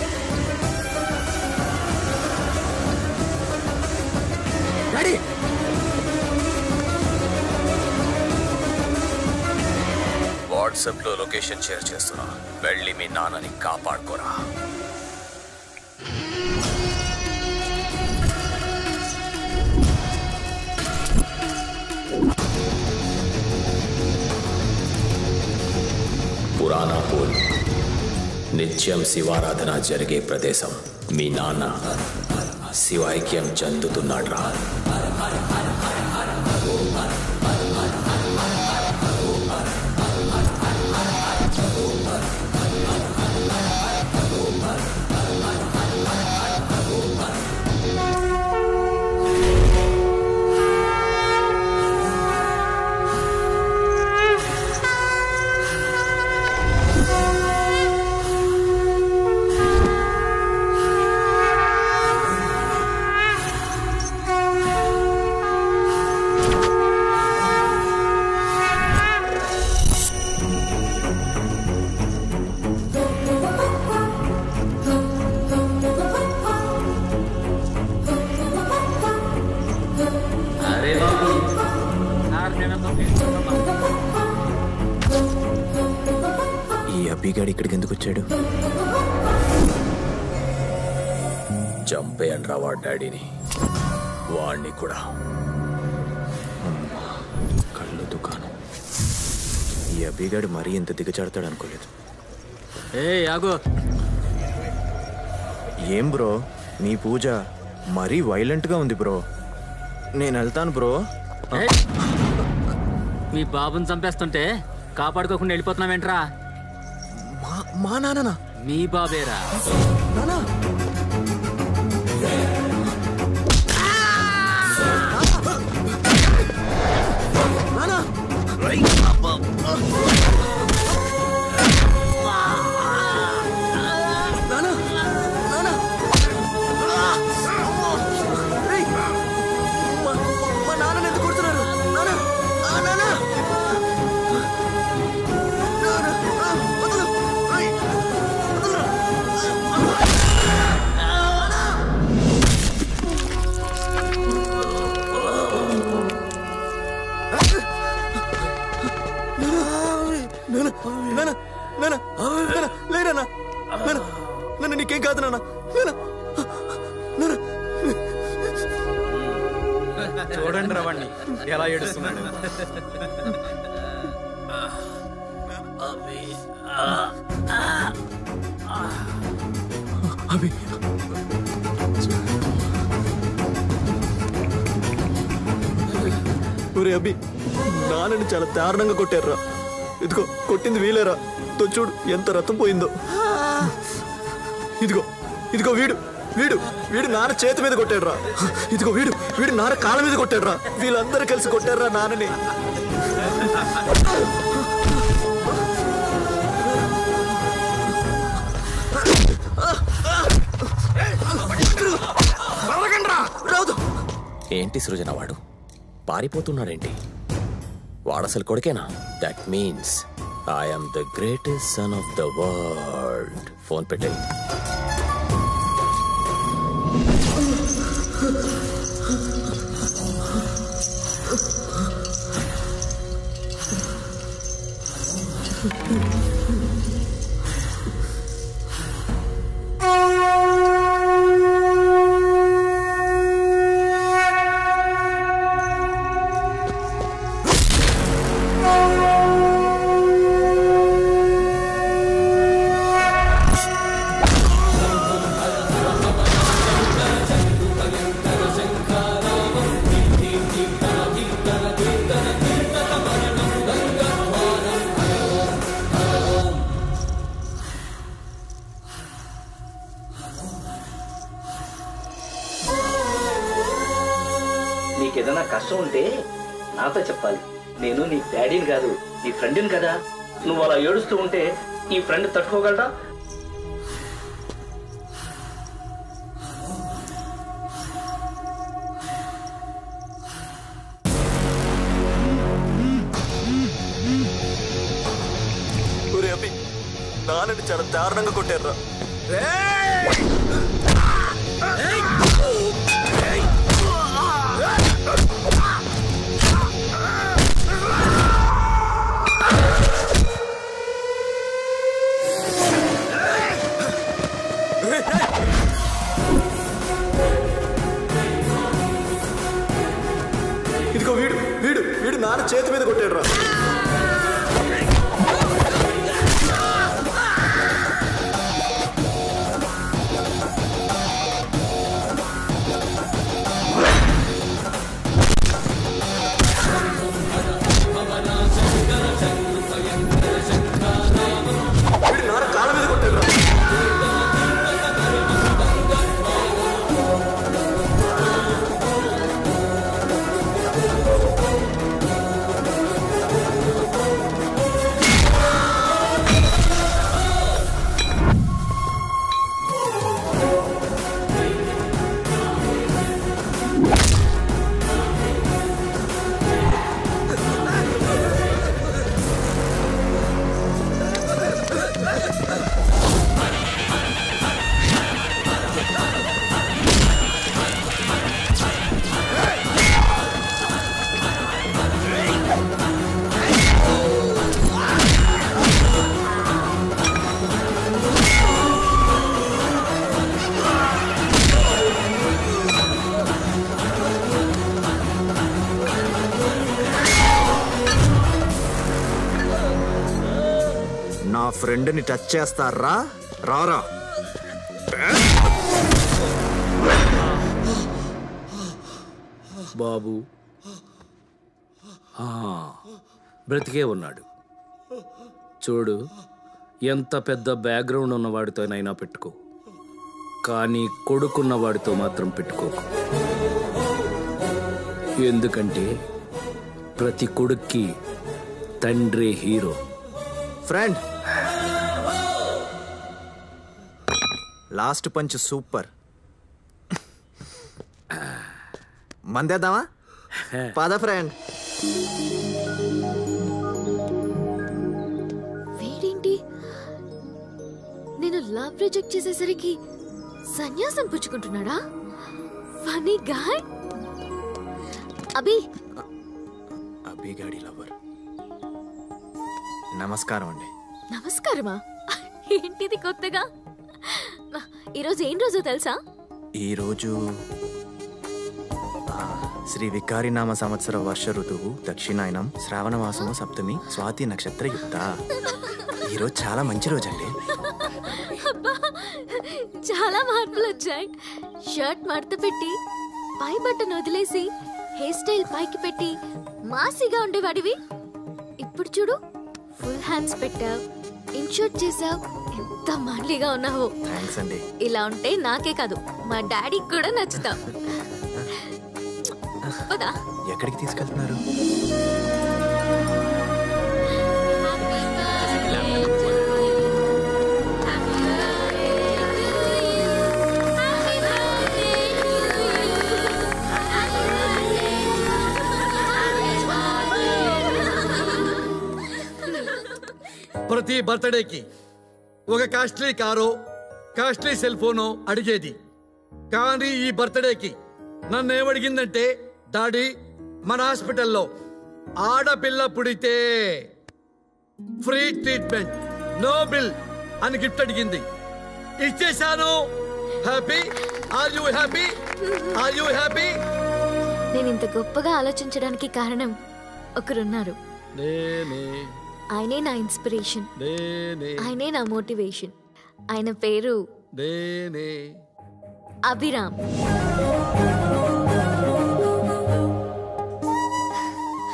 డాడీ వాట్సాప్ లో లొకేషన్ షేర్ చేస్తున్నా, వెళ్ళి మీ నాన్నని కాపాడుకోరా. పురాణాపూర్ నిత్యం శివారాధన జరిగే ప్రదేశం. మీ నాన్న శివైక్యం చెందుతున్నాడ్రా. ఈ అబ్బిగాడు ఇక్కడికి ఎందుకు వచ్చాడు? చంపేయండ్రా వాడి డాడీని, వాడిని కూడా. కళ్ళు దుకాణం. ఈ అబ్బిగాడు మరీ ఇంత దిగజారుతాడు అనుకోలేదు. ఏం బ్రో నీ పూజ మరీ వైలెంట్గా ఉంది బ్రో. నేను వెళ్తాను బ్రో. మీ బాబుని చంపేస్తుంటే కాపాడుకోకుండా వెళ్ళిపోతున్నావేంట్రా? మా నాన్న? మీ బాబేరా. నానా చూడండి రవాణ్ణి ఎలా ఏడుస్తున్నాడు. అభి ఒరే అభి నాన్నని చాలా దారుణంగా కొట్టారా. ఇదిగో కొట్టింది వీలేరా. చూడు ఎంత రక్తం పోయిందో. ఇదిగో ఇదిగో వీడు వీడు వీడు నాన్న చేతి మీద కొట్టాడురా. ఇదిగో వీడు వీడు నాన్న కాళ్ళ మీద కొట్టాడురా. వీళ్ళందరూ కలిసి కొట్టారా నాన్నని. ఏంటి సృజన వాడు పారిపోతున్నాడేంటి? వాడసలు కొడుకేనా? That means I'm the greatest son of the world. Phone పెట్టే. నీకేదైనా కష్టం ఉంటే నాతో చెప్పాలి. నేను నీ డాడీని కాదు, నీ ఫ్రెండ్ని కదా. నువ్వు అలా ఏడుస్తూ ఉంటే ఈ ఫ్రెండ్ తట్టుకోగలరా? ఒరే అభి నాన్నని చాలా దారుణంగా కొట్టారా. ఇదిగో వీడు వీడు వీడు నాన్న చేతి మీద కొట్టాడురా. వీడు నాన్న కాళ్ళ మీద కొట్టాడురా. నా ఫ్రెండ్ని టచ్ చేస్తారా? రారా. బాబు బ్రతికే ఉన్నాడు. చూడు, ఎంత పెద్ద బ్యాక్గ్రౌండ్ ఉన్నవాడితోనైనా పెట్టుకో, కానీ కొడుకున్నవాడితో మాత్రం పెట్టుకోకు. ఎందుకంటే ప్రతి కొడుక్కి తండ్రి hero. Friend, last punch super. మందేద్దామా? పద ఫ్రెండ్. వీడేంటి నేను లవ్ రిజెక్ట్ చేసేసరికి సన్యాసం పుచ్చుకుంటున్నాడా? Funny guy. అభి అభిగాడి లవర్. నమస్కారం అండి. నమస్కారమా? ఏంటిది కొత్తగా? ఈరోజు ఏం రోజు తెలుసా? ఈరోజు శ్రీ వికారినామ సంవత్సర వర్ష ఋతువు దక్షిణాయనం శ్రావణమాసము సప్తమి స్వాతి నక్షత్రయుక్త. ఈరోజు చాలా మంచి రోజు అండి. చాలా మార్పులు వచ్చాయి. షర్ట్ మడత పెట్టి పై బట్టను వదిలేసి హెయిర్ స్టైల్ పైకి పెట్టి మాసిగా ఉండేవాడివి. ఇప్పుడు చూడు, ఫుల్ హ్యాండ్స్ పెట్టావు, ఇన్షర్ట్ చేసావు, ఎంత మాన్లీగా ఉన్నావు. థ్యాంక్స్ అండి. ఇలా ఉంటే నాకే కాదు మా డాడీకి కూడా నచ్చుతావు. పదా. ఎక్కడికి తీసుకెళ్తున్నారు? ప్రతి బర్త్డేకి ఒక కాస్ట్లీ కారో కాస్ట్లీ సెల్ ఫోనో అడిగేది. కానీ ఈ బర్త్డేకి నన్ను ఏమడిగిందంటే, డాడీ మన హాస్పిటల్లో ఆడపిల్ల పుడితే ఫ్రీ ట్రీట్మెంట్, నో బిల్ అని గిఫ్ట్ అడిగింది. ఇచ్చేశాను. Happy? Are you happy? Are you happy? నేను ఇంత గొప్పగా ఆలోచించడానికి కారణం ఒకరున్నారు. ఆయనే నా ఇన్స్పిరేషన్, ఆయనే నా మోటివేషన్. ఆయన పేరు అభిరామ్.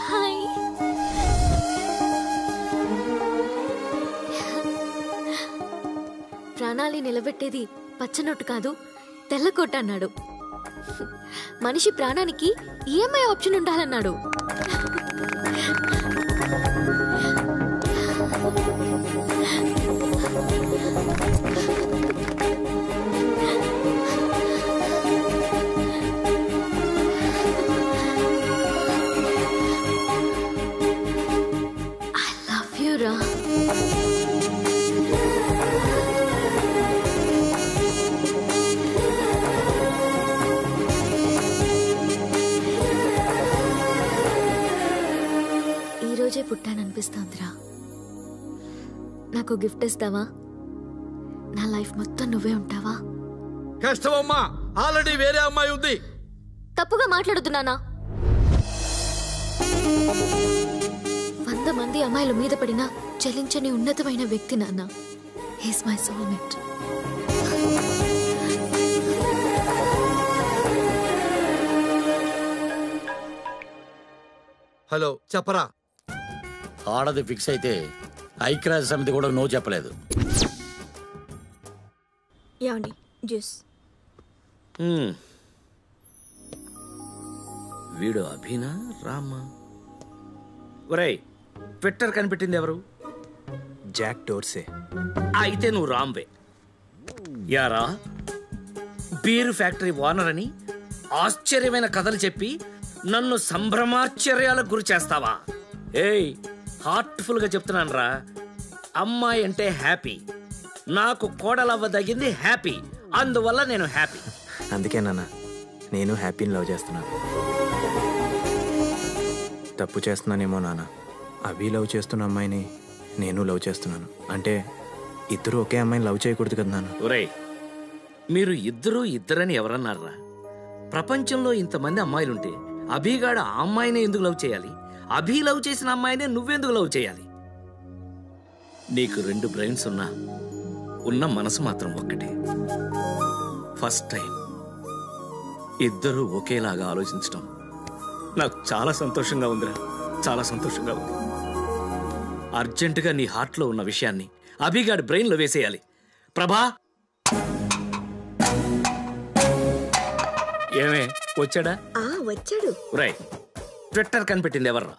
హాయ్. ప్రాణాలు నిలబెట్టేది పచ్చనొట్టు కాదు, తెల్లకోట అన్నాడు. మనిషి ప్రాణానికి ఈఎంఐ ఆప్షన్ ఉండాలన్నాడు. I love you, Ra. ఈరోజే పుట్టాననిపిస్తోందిరా. నాకు గిఫ్ట్ ఇస్తావా? నా లైఫ్ మొత్తం నువ్వే ఉంటావా? కష్టమమ్మా, ఆల్రెడీ వేరే అమ్మాయి ఉంది. తప్పుగా మాట్లాడుతున్నానా? 100 మంది అమ్మాయిల మీద పడినా చలించని ఉన్నతమైన వ్యక్తి నాన్న. He's my soulmate. హలో, చెప్పరా. ఆడది ఫిక్స్ అయితే ఐక్యరాజ్య సమితి కూడా నో చెప్పలేదు. ఏమండి జ్యూస్? వీడు అభినా రామా? ఒరేయ్, ట్విట్టర్ కనిపెట్టింది ఎవరు? Jack Dorsey. అయితే నువ్వు రాంవే. యారా, బీరు ఫ్యాక్టరీ ఓనర్ అని ఆశ్చర్యమైన కథలు చెప్పి నన్ను సంభ్రమాశ్చర్యాలకు గురి చేస్తావా? ఏయ్, హార్ట్ఫుల్ గా చెప్తున్నాను రా. అమ్మాయి అంటే హ్యాపీ, నాకు కోడలవ్వదగింది హ్యాపీ, అందువల్ల నేను హ్యాపీ. అందుకే నాన్న నేను హ్యాపీని లవ్ చేస్తున్నాను. తప్పు చేస్తున్నానేమో నాన్న. అవి లవ్ చేస్తున్న అమ్మాయిని నేను లవ్ చేస్తున్నాను. అంటే ఇద్దరు ఒకే అమ్మాయిని లవ్ చేయకూడదు కదా నాన్న. ఒరేయ్, మీరు ఇద్దరని ఎవరన్నారా? ప్రపంచంలో ఇంతమంది అమ్మాయిలుంటే అభిగాడు ఆ అమ్మాయినే ఎందుకు లవ్ చేయాలి? అభి లవ్ చేసిన అమ్మాయినే నువ్వెందుకు లవ్ చేయాలి? నీకు 2 బ్రెయిన్స్ ఉన్నా ఉన్న మనసు మాత్రం ఒక్కటే. ఫస్ట్ టైం ఇద్దరూ ఒకేలాగా ఆలోచించడం నాకు చాలా సంతోషంగా ఉందిరా, చాలా సంతోషంగా ఉంది. అర్జెంటుగా నీ హార్ట్లో ఉన్న విషయాన్ని అభిగాడి బ్రెయిన్లో వేసేయాలి. ప్రభా, ఏమే వచ్చాడా? వచ్చాడు. రైట్. ట్విట్టర్ కనిపెట్టింది ఎవర్రా?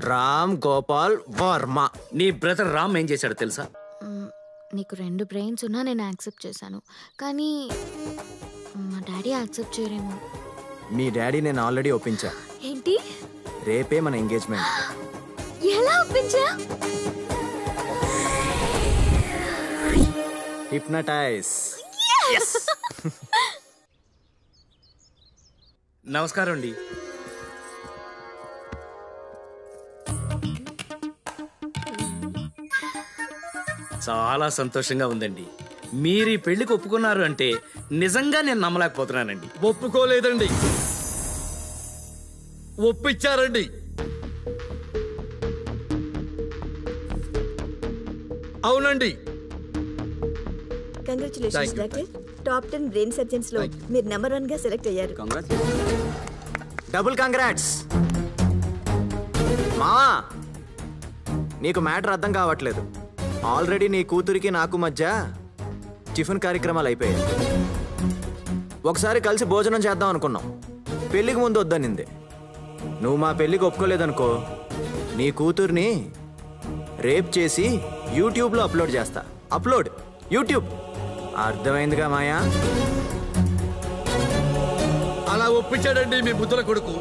రామ్ గోపాల్ వర్మ. నీ బ్రదర్ రామ్ ఏం చేశాడు తెలుసా? నీకు 2 బ్రెయిన్స్ ఉన్నా నేను యాక్సెప్ట్ చేశాను, కానీ మా డాడీ యాక్సెప్ట్ చేయరేమో. మీ డాడీ నేను ఆల్రెడీ ఒప్పించా. ఏంటి? రేపే మన ఎంగేజ్మెంట్. ఎలా ఒప్పించా? హిప్నటైజ్. నమస్కారం అండి. చాలా సంతోషంగా ఉందండి. మీరు ఈ పెళ్లికి ఒప్పుకున్నారు అంటే నిజంగా నేను నమ్మలేకపోతున్నానండి. ఒప్పుకోలేదండి. ఒప్పించారండి. అవునండి. Congratulations doctor. Top 10 brain surgeons లో మీరు నెంబర్ 1 గా సెలెక్ట్ అయ్యారు. డబుల్ కంగ్రాట్స్ మా. నీకు మ్యాటర్ అర్థం కావట్లేదు. ఆల్రెడీ నీ కూతురికి నాకు మధ్య టిఫిన్ కార్యక్రమాలు అయిపోయాయి. ఒకసారి కలిసి భోజనం చేద్దాం అనుకున్నాం. పెళ్లికి ముందు వద్దనింది. నువ్వు మా పెళ్లికి ఒప్పుకోలేదనుకో, నీ కూతుర్ని రేప్ చేసి యూట్యూబ్లో అప్లోడ్ చేస్తా. Upload YouTube. అర్థమైందిగా మాయా? అలా ఒప్పించాడండి మీ బుద్ధుల కొడుకు.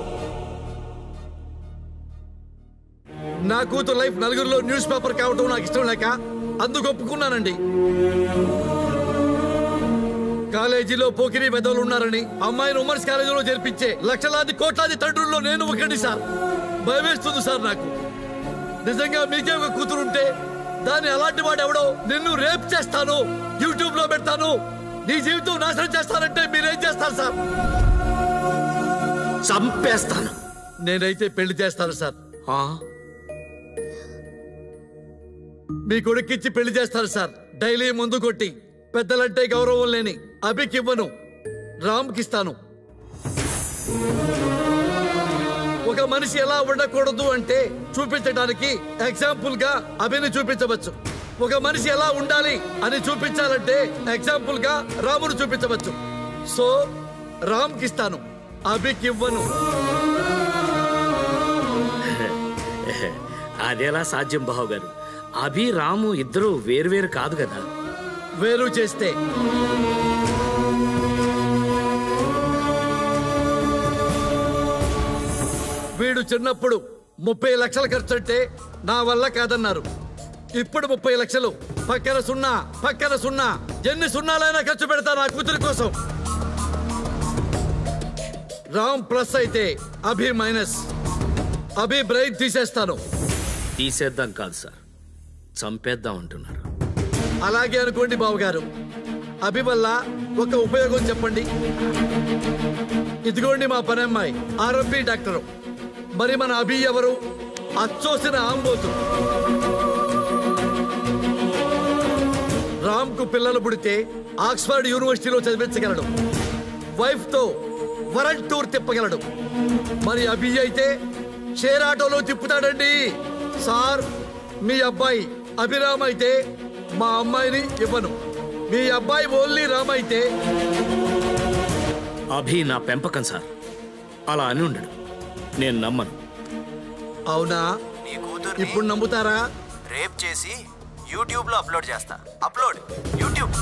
నా కూతురు లైఫ్ నలుగురిలో న్యూస్ పేపర్ కావటం నాకు ఇష్టం లేక అందుకు ఒప్పుకున్నానండి. కాలేజీలో పోకిరీ పెద్దలు ఉన్నారని అమ్మాయిని ఉమెన్స్ కాలేజీలో చేర్పించే లక్షలాది కోట్లాది తండ్రుల్లో నేను ఒకటి సార్. భయమేస్తుంది సార్ నాకు. నిజంగా మీకే ఒక కూతురు ఉంటే దాన్ని అలాంటి వాడు ఎవడో నిన్ను రేప్ చేస్తాను, యూట్యూబ్ లో పెడతాను, నీ జీవితం నాశనం చేస్తానంటే మీరేం చేస్తారు సార్? చంపేస్తాను. నేనైతే పెళ్లి చేస్తాను సార్. మీ కొడుకిచ్చి పెళ్లి చేస్తాను సార్. డైలీ ముందు కొట్టి పెద్దలంటే గౌరవం లేని అభికి ఇవ్వను, రామ్కిస్తాను. ఒక మనిషి ఎలా ఉండకూడదు అంటే చూపించడానికి ఎగ్జాంపుల్ గా అభిని చూపించవచ్చు. ఒక మనిషి ఎలా ఉండాలి అని చూపించాలంటే ఎగ్జాంపుల్ గా రామును చూపించవచ్చు. సో రామ్కిస్తాను, అభికి ఇవ్వను. అదేలా సాధ్యం బావు గారు? అభి రాము ఇద్దరు వేరువేరు కాదు కదా. వేరు చేస్తే వీడు చిన్నప్పుడు 30 లక్షలు ఖర్చు అంటే నా వల్ల కాదన్నారు. ఇప్పుడు 30 లక్షలు పక్కన సున్నా, పక్కన సున్నా, ఎన్ని సున్నాలైనా ఖర్చు పెడతా నా కూతురి కోసం. రామ్ ప్లస్ అయితే అభి మైనస్. అభి బ్రెయిన్ తీసేస్తాను. తీసేద్దాం కాదు సార్, చంపేద్దాం అంటున్నారు. అలాగే అనుకోండి బావగారు. అభి వల్ల ఒక ఉపయోగం చెప్పండి. ఇదిగోండి మా పని అమ్మాయి ఆర్ఎంపీ డాక్టరు. మరి మన అభి ఎవరు? అచ్చోసిన ఆంబోతు. రామ్ కు పిల్లలు పుడితే ఆక్స్ఫర్డ్ యూనివర్సిటీలో చదివించగలడు. వైఫ్ తో వరల్డ్ టూర్ తిప్పగలడు. మరి అభి అయితే షేర్ ఆటోలో తిప్పుతాడండి. సార్, మీ అబ్బాయి అభిరామ్ అయితే మా అమ్మాయిని ఇవ్వను. మీ అబ్బాయి ఓన్లీ రామ్ అయితే. అభి నా పెంపకం సార్, అలా అని ఉండడు. నేను నమ్మను. అవునా? ఇప్పుడు నమ్ముతారా? రేప్ చేసి యూట్యూబ్ లో అప్లోడ్ చేస్తా. Upload YouTube.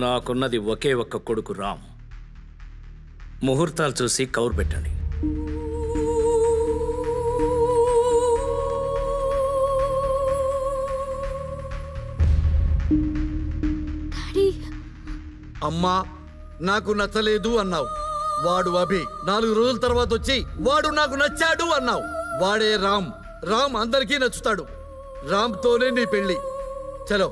నాకున్నది ఒకే ఒక్క కొడుకు రామ్. ముహూర్తాలు చూసి కౌరు పెట్టండి. అమ్మా, నాకు నచ్చలేదు అన్నావు. వాడు అభి. 4 రోజుల తర్వాత వచ్చి వాడు నాకు నచ్చాడు అన్నావు. వాడే రామ్. రామ్ అందరికీ నచ్చుతాడు. రామ్తోనే నీ పెళ్లి. చలో.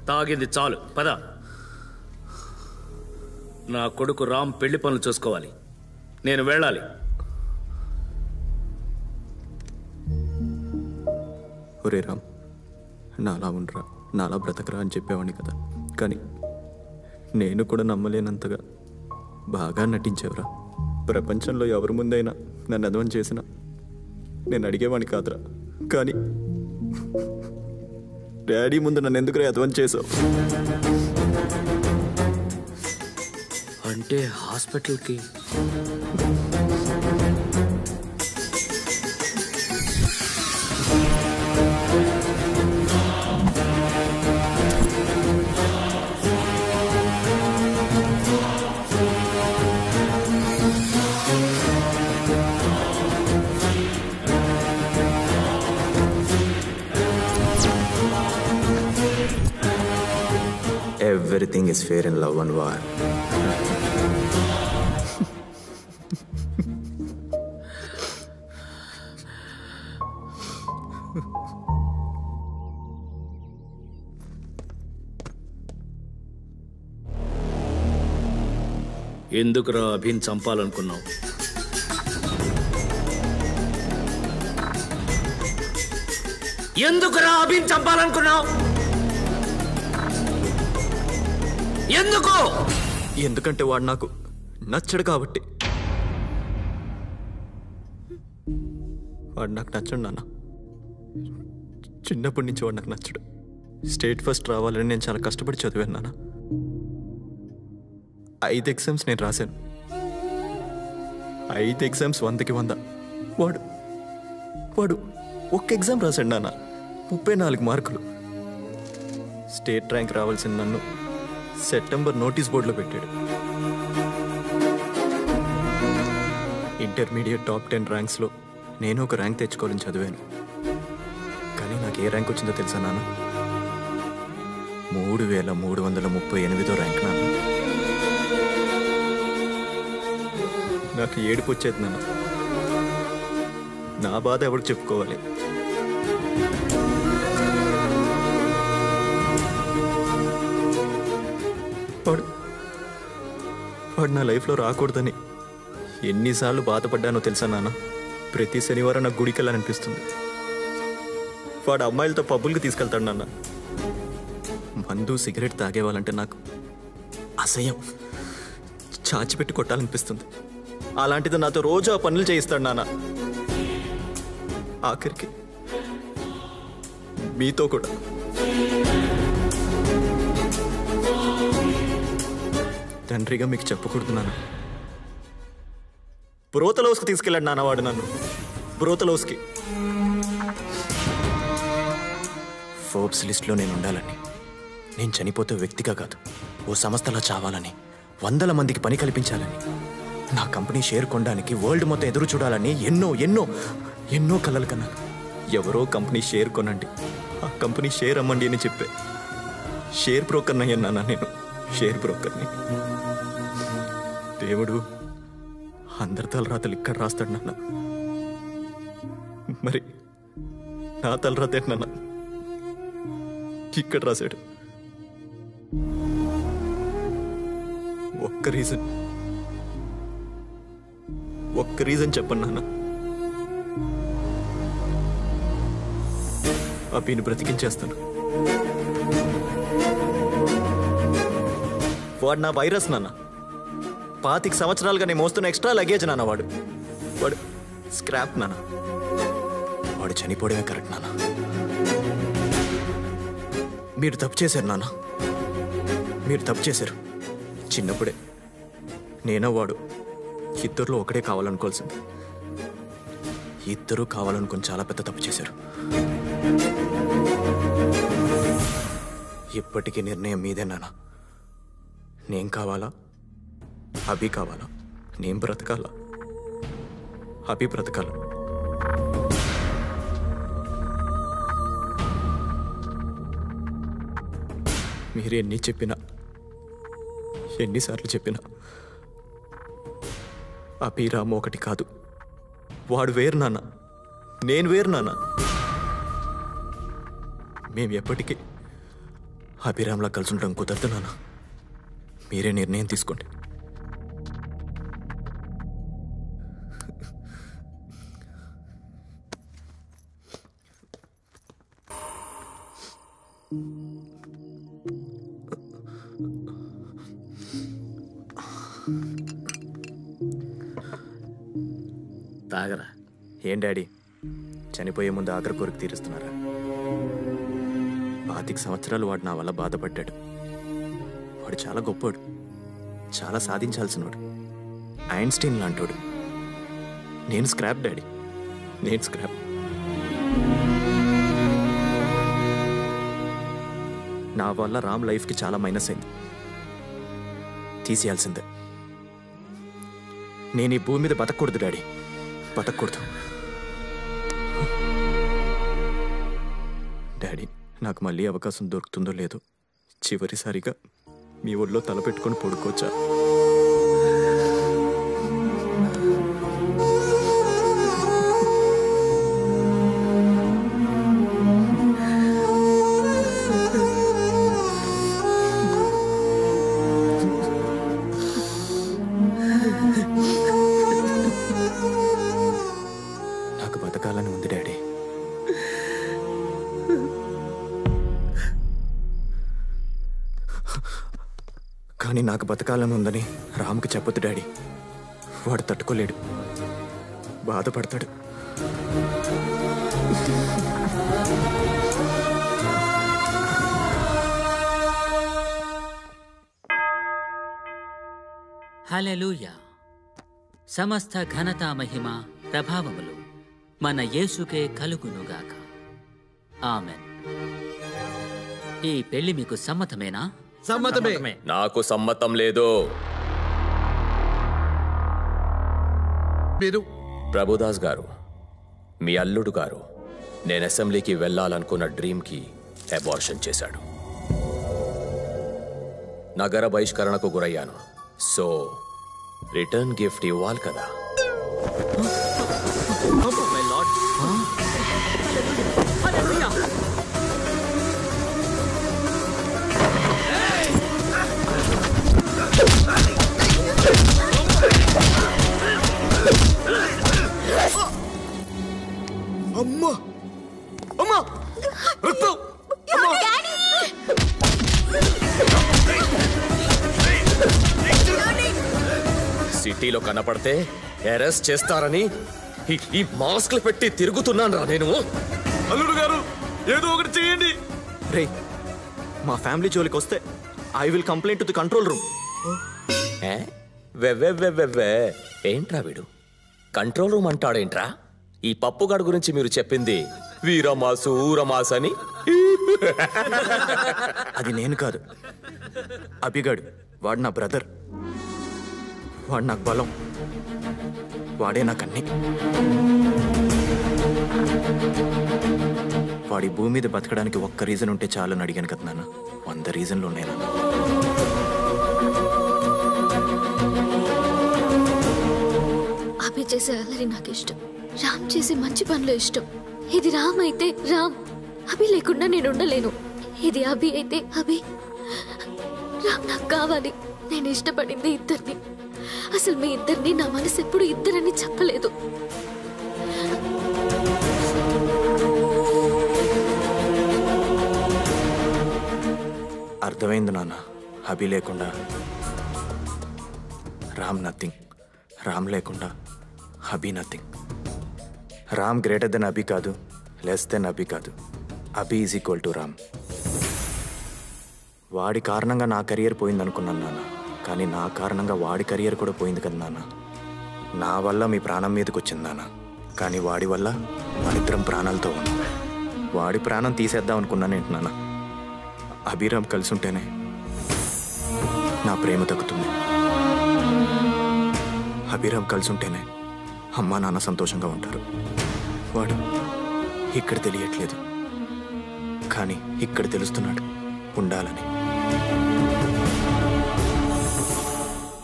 తాగింది చాలు, పద. నా కొడుకు రామ్ పెళ్లి పనులు చూసుకోవాలి. నేను వెళ్ళాలి. ఒరే రామ్, నాలా ఉండరా, నాలా బ్రతకరా అని చెప్పేవాడిని కదా. కానీ నేను కూడా నమ్మలేనంతగా బాగా నటించావురా. ప్రపంచంలో ఎవరి ముందైనా నన్ను అదవం చేసినా నేను అడిగేవాడిని కాదురా. కానీ డాడీ ముందు నన్ను ఎందుకు అదవం చేసావు? అంటే హాస్పిటల్కి everything is fair in love and war. ఎందుకురా అభిన్ చంపాలనుకున్నావు? ఎందుకురా అభిన్ చంపాలనుకున్నావు? ఎందుకు? ఎందుకంటే వాడు నాకు నచ్చడు కాబట్టి. వాడు నాకు నచ్చడు నాన్న. చిన్నప్పటి నుంచి వాడు నాకు నచ్చడు. స్టేట్ ఫస్ట్ రావాలని నేను చాలా కష్టపడి చదివాను నాన్న. 5 ఎగ్జామ్స్ నేను రాశాను. 5 ఎగ్జామ్స్ 100కి 100. వాడు ఒక్క ఎగ్జామ్ రాశాడు నాన్న, 34 మార్కులు. స్టేట్ ర్యాంక్ రావాల్సిన నన్ను సెప్టెంబర్ నోటీస్ బోర్డులో పెట్టాడు. ఇంటర్మీడియట్ టాప్ 10 ర్యాంక్స్లో నేను ఒక ర్యాంక్ తెచ్చుకోవాలని చదివాను. కానీ నాకు ఏ ర్యాంక్ వచ్చిందో తెలుసా నాన్న? 3338 ర్యాంక్ నాన్న. నాకు ఏడుపు వచ్చేది నాన్న. నా బాధ ఎవరికి చెప్పుకోవాలి? వాడు నా లైఫ్లో రాకూడదని ఎన్నిసార్లు బాధపడ్డానో తెలుసా నాన్న? ప్రతి శనివారం నాకు గుడికి వెళ్ళాలనిపిస్తుంది. వాడు అమ్మాయిలతో పబ్బులకి తీసుకెళ్తాడు నాన్న. మందు సిగరెట్ తాగేవాళ్ళంటే నాకు అసహ్యం, చాచిపెట్టి కొట్టాలనిపిస్తుంది. అలాంటిది నాతో రోజు ఆ పనులు చేయిస్తాడు నాన్న. ఆఖరికి మీతో కూడా. తండ్రిగా మీకు చెప్పకూడదు నాన్న. బ్రోతలోస్కి తీసుకెళ్ళాడు నాన్న వాడు నన్ను. బ్రోతలోస్కి. ఫోర్బ్స్ లిస్ట్లో నేను ఉండాలని, నేను చనిపోతే వ్యక్తిగా కాదు ఓ సంస్థలా చావాలని, 100 మందికి పని కల్పించాలని, నా కంపెనీ షేర్ కొనడానికి వరల్డ్ మొత్తం ఎదురు చూడాలని ఎన్నో ఎన్నో ఎన్నో కలలు కన్నాను. ఎవరో కంపెనీ షేర్ కొనండి, ఆ కంపెనీ షేర్ అమ్మండి అని చెప్పే షేర్ బ్రోకర్ని అయ్యాను నేను. షేర్ బ్రోకర్ని. దేవుడు అందరి తలరాతలు ఇక్కడ రాస్తాడు నాన్న. మరి నా తలరాత ఏంటన్నా ఇక్కడ రాశాడు. ఒక్క రీజన్ చెప్పండి నాన్న. అభిని బ్రతికించేస్తాను. వాడు నా వైరస్ నాన్న. 25 సంవత్సరాలుగా నేను మోస్తున్న ఎక్స్ట్రా లగేజ్ నాన్న. వాడు స్క్రాప్ నాన్న. వాడు చనిపోవడమే కరెక్ట్ నాన్న. మీరు తప్పు చేశారు నాన్న. మీరు తప్పు చేశారు. చిన్నప్పుడే నేనో వాడు ఇద్దరిలో ఒకటే కావాలనుకోవాల్సింది. ఇద్దరూ కావాలనుకుని చాలా పెద్ద తప్పు చేశారు. ఇప్పటికీ నిర్ణయం మీదే నాన్న. నేను కావాలా, అభి కావాలా? నేను బ్రతకాలా, అభి బ్రతకాలా? మీరు ఎన్ని చెప్పినా, ఎన్నిసార్లు చెప్పినా అభిరామ్ ఒకటి కాదు. వాడు వేరు నాన్న, నేను వేరు నాన్న. మేము ఎప్పటికీ అభిరామ్లా కలిసి ఉండడం కుదరదు నాన్న. మీరే నిర్ణయం తీసుకోండి. తాగరా. ఏం డాడీ, చనిపోయే ముందు ఆఖరి కోరిక తీరుస్తున్నారా? 25 సంవత్సరాలు వాడు నా వల్ల బాధపడ్డాడు. వాడు చాలా గొప్పోడు, చాలా సాధించాల్సినవాడు, ఐన్స్టీన్ లాంటోడు. నేను స్క్రాప్ డాడీ, నేను స్క్రాప్. నా వల్ల రామ్ లైఫ్కి చాలా మైనస్ అయింది. తీసేయాల్సిందే. నేను ఈ భూమి మీద బతకూడదు డాడీ, బతకూడదు. డాడీ, నాకు మళ్ళీ అవకాశం దొరుకుతుందో లేదో చివరిసారిగా మీ ఒళ్ళో తల పెట్టుకొని పడుకోవచ్చా? నాకు బతకాలని ఉంది డాడీ. కానీ నాకు బతకాలని ఉందని రామ్కి చెప్పొద్దు డాడీ. వాడు తట్టుకోలేడు, బాధపడతాడు. హల్లెలూయా. సమస్త ఘనత మహిమ ప్రభావములు మన యేసుకే కలుగునుగాక. ఆమెన్. ఈ పెళ్లి మీకు సమ్మతమేనా? సమ్మతమే. నాకు సమ్మతం లేదు. మీరు ప్రభుదాస్ గారు, మీ అల్లుడు గారు నేను అసెంబ్లీకి వెళ్ళాలనుకున్న డ్రీమ్కి అబార్షన్ చేశాడు. నగర బహిష్కరణకు గురయ్యాను. సో రిటర్న్ గిఫ్ట్ ఇవ్వాలి కదా. అమ్మా అమ్మా రక్తం! సిటీలో కనపడితే అరెస్ట్ చేస్తారని ఈ మాస్క్లు పెట్టి తిరుగుతున్నాను రా నేను. అల్లుడు గారు ఏదో ఒకటి చేయండి. రే, మా ఫ్యామిలీ జోలికి వస్తే I will complaint to the control room. ఏంట్రా వీడు కంట్రోల్ రూమ్ అంటాడేంట్రా? ఈ పప్పుగాడు గురించి మీరు చెప్పింది వీరమాసు ఊరమాసు అని. అది నేను కాదు, అభిగాడు. వాడు నా బ్రదర్. వాడు నాకు బలం. వాడే నాకు అన్ని. వాడి భూమి మీద బతకడానికి ఒక్క రీజన్ ఉంటే చాలని అడిగాను కదా నాన్న. 100 రీజన్లు ఉన్నాయి నాన్న. అభి చేసే అల్లరి నాకు ఇష్టం. రామ్ చేసే మంచి పనులు ఇష్టం. ఇది రామ్ అయితే రామ్, అభి లేకుండా నేను ఉండలేను. ఇది అభి అయితే అభి, రామ్ నాకు కావాలి. నేను ఇష్టపడింది ఇద్దరిని. అసలు మీ ఇద్దరిని నా మనసు ఎప్పుడు ఇద్దరని చెప్పలేదు. అర్థమైంది నాన్న. అభి లేకుండా రామ్ నథింగ్. రామ్ లేకుండా అభి నథింగ్. రామ్ గ్రేటర్ దెన్ అభి కాదు, లెస్ దెన్ అభి కాదు. అభి ఈజ్ ఈక్వల్ టు రామ్. వాడి కారణంగా నా కెరియర్ పోయింది అనుకున్నాను నాన్న. కానీ నా కారణంగా వాడి కెరియర్ కూడా పోయింది కదా నాన్న. నా వల్ల మీ ప్రాణం మీదకి వచ్చింది నాన్న. కానీ వాడి వల్ల మనిద్దరం ప్రాణాలతో ఉన్నాం. వాడి ప్రాణం తీసేద్దాం అనుకున్నానేంటి నాన్న. అభిరామ్ కలిసి ఉంటేనే నా ప్రేమ తగ్గుతుంది. అభిరామ్ కలిసి ఉంటేనే అమ్మా నాన్న సంతోషంగా ఉంటారు. వాడు ఇక్కడ తెలియట్లేదు, కానీ ఇక్కడ తెలుస్తున్నాడు ఉండాలని.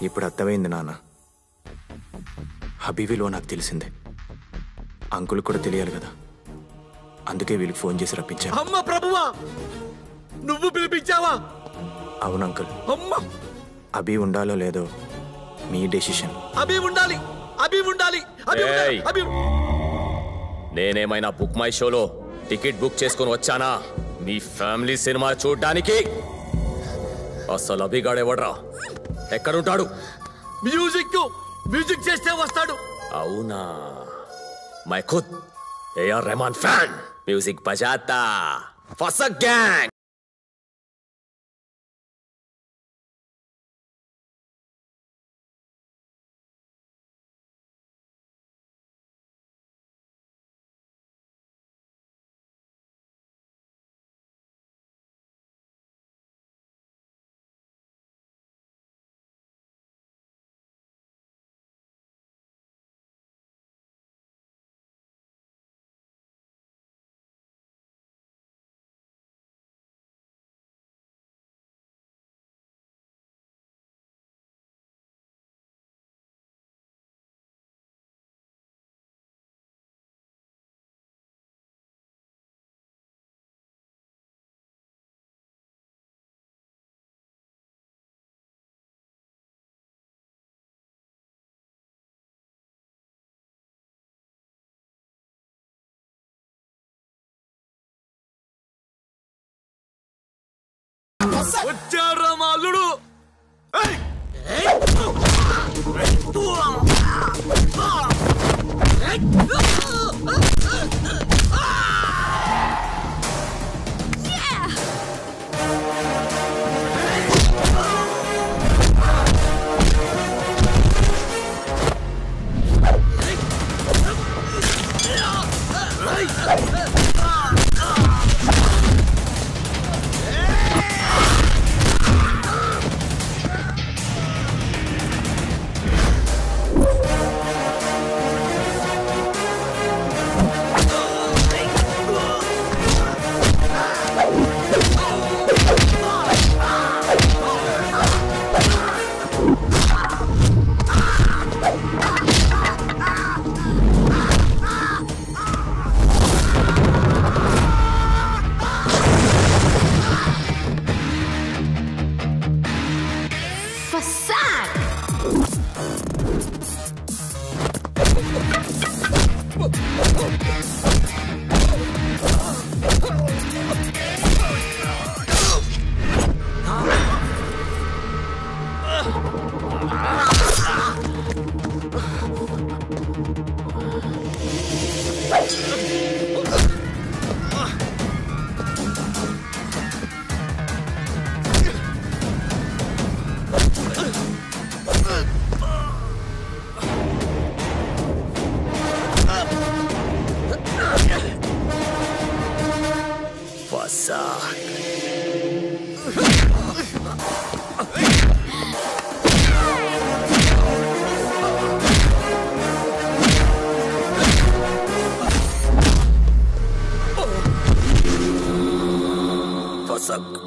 ఇప్పుడు అర్థమైంది నాన్న. అభి విలువ నాకు తెలిసిందే. అంకుల్ కూడా తెలియాలి కదా. అందుకే వీళ్ళకి ఫోన్ చేసి రప్పించా. అమ్మ ప్రభువా, నువ్వు పిలిపించావా? అవును అంకుల్. అమ్మ, అభి ఉండాలో లేదో మీ డెసిషన్. అభి ఉండాలి, అభి ఉండాలి, అభి ఉండాలి, అభి. నేనేమైనా బుక్ మై షోలో టికెట్ బుక్ చేసుకొని వచ్చానా మీ ఫ్యామిలీ సినిమా చూడడానికి? అసలు అభిగాడేవడ్రా? ఎక్కడుంటాడు? మ్యూజిక్ చేస్తే వస్తాడు. అవునా? మై ఖుద్ ఏఆర్ రెహమాన్ ఫ్యాన్. మ్యూజిక్ బజాతా ఫసక్ గ్యాంగ్. వచ్చారా మా అల్లుడు. Fuck.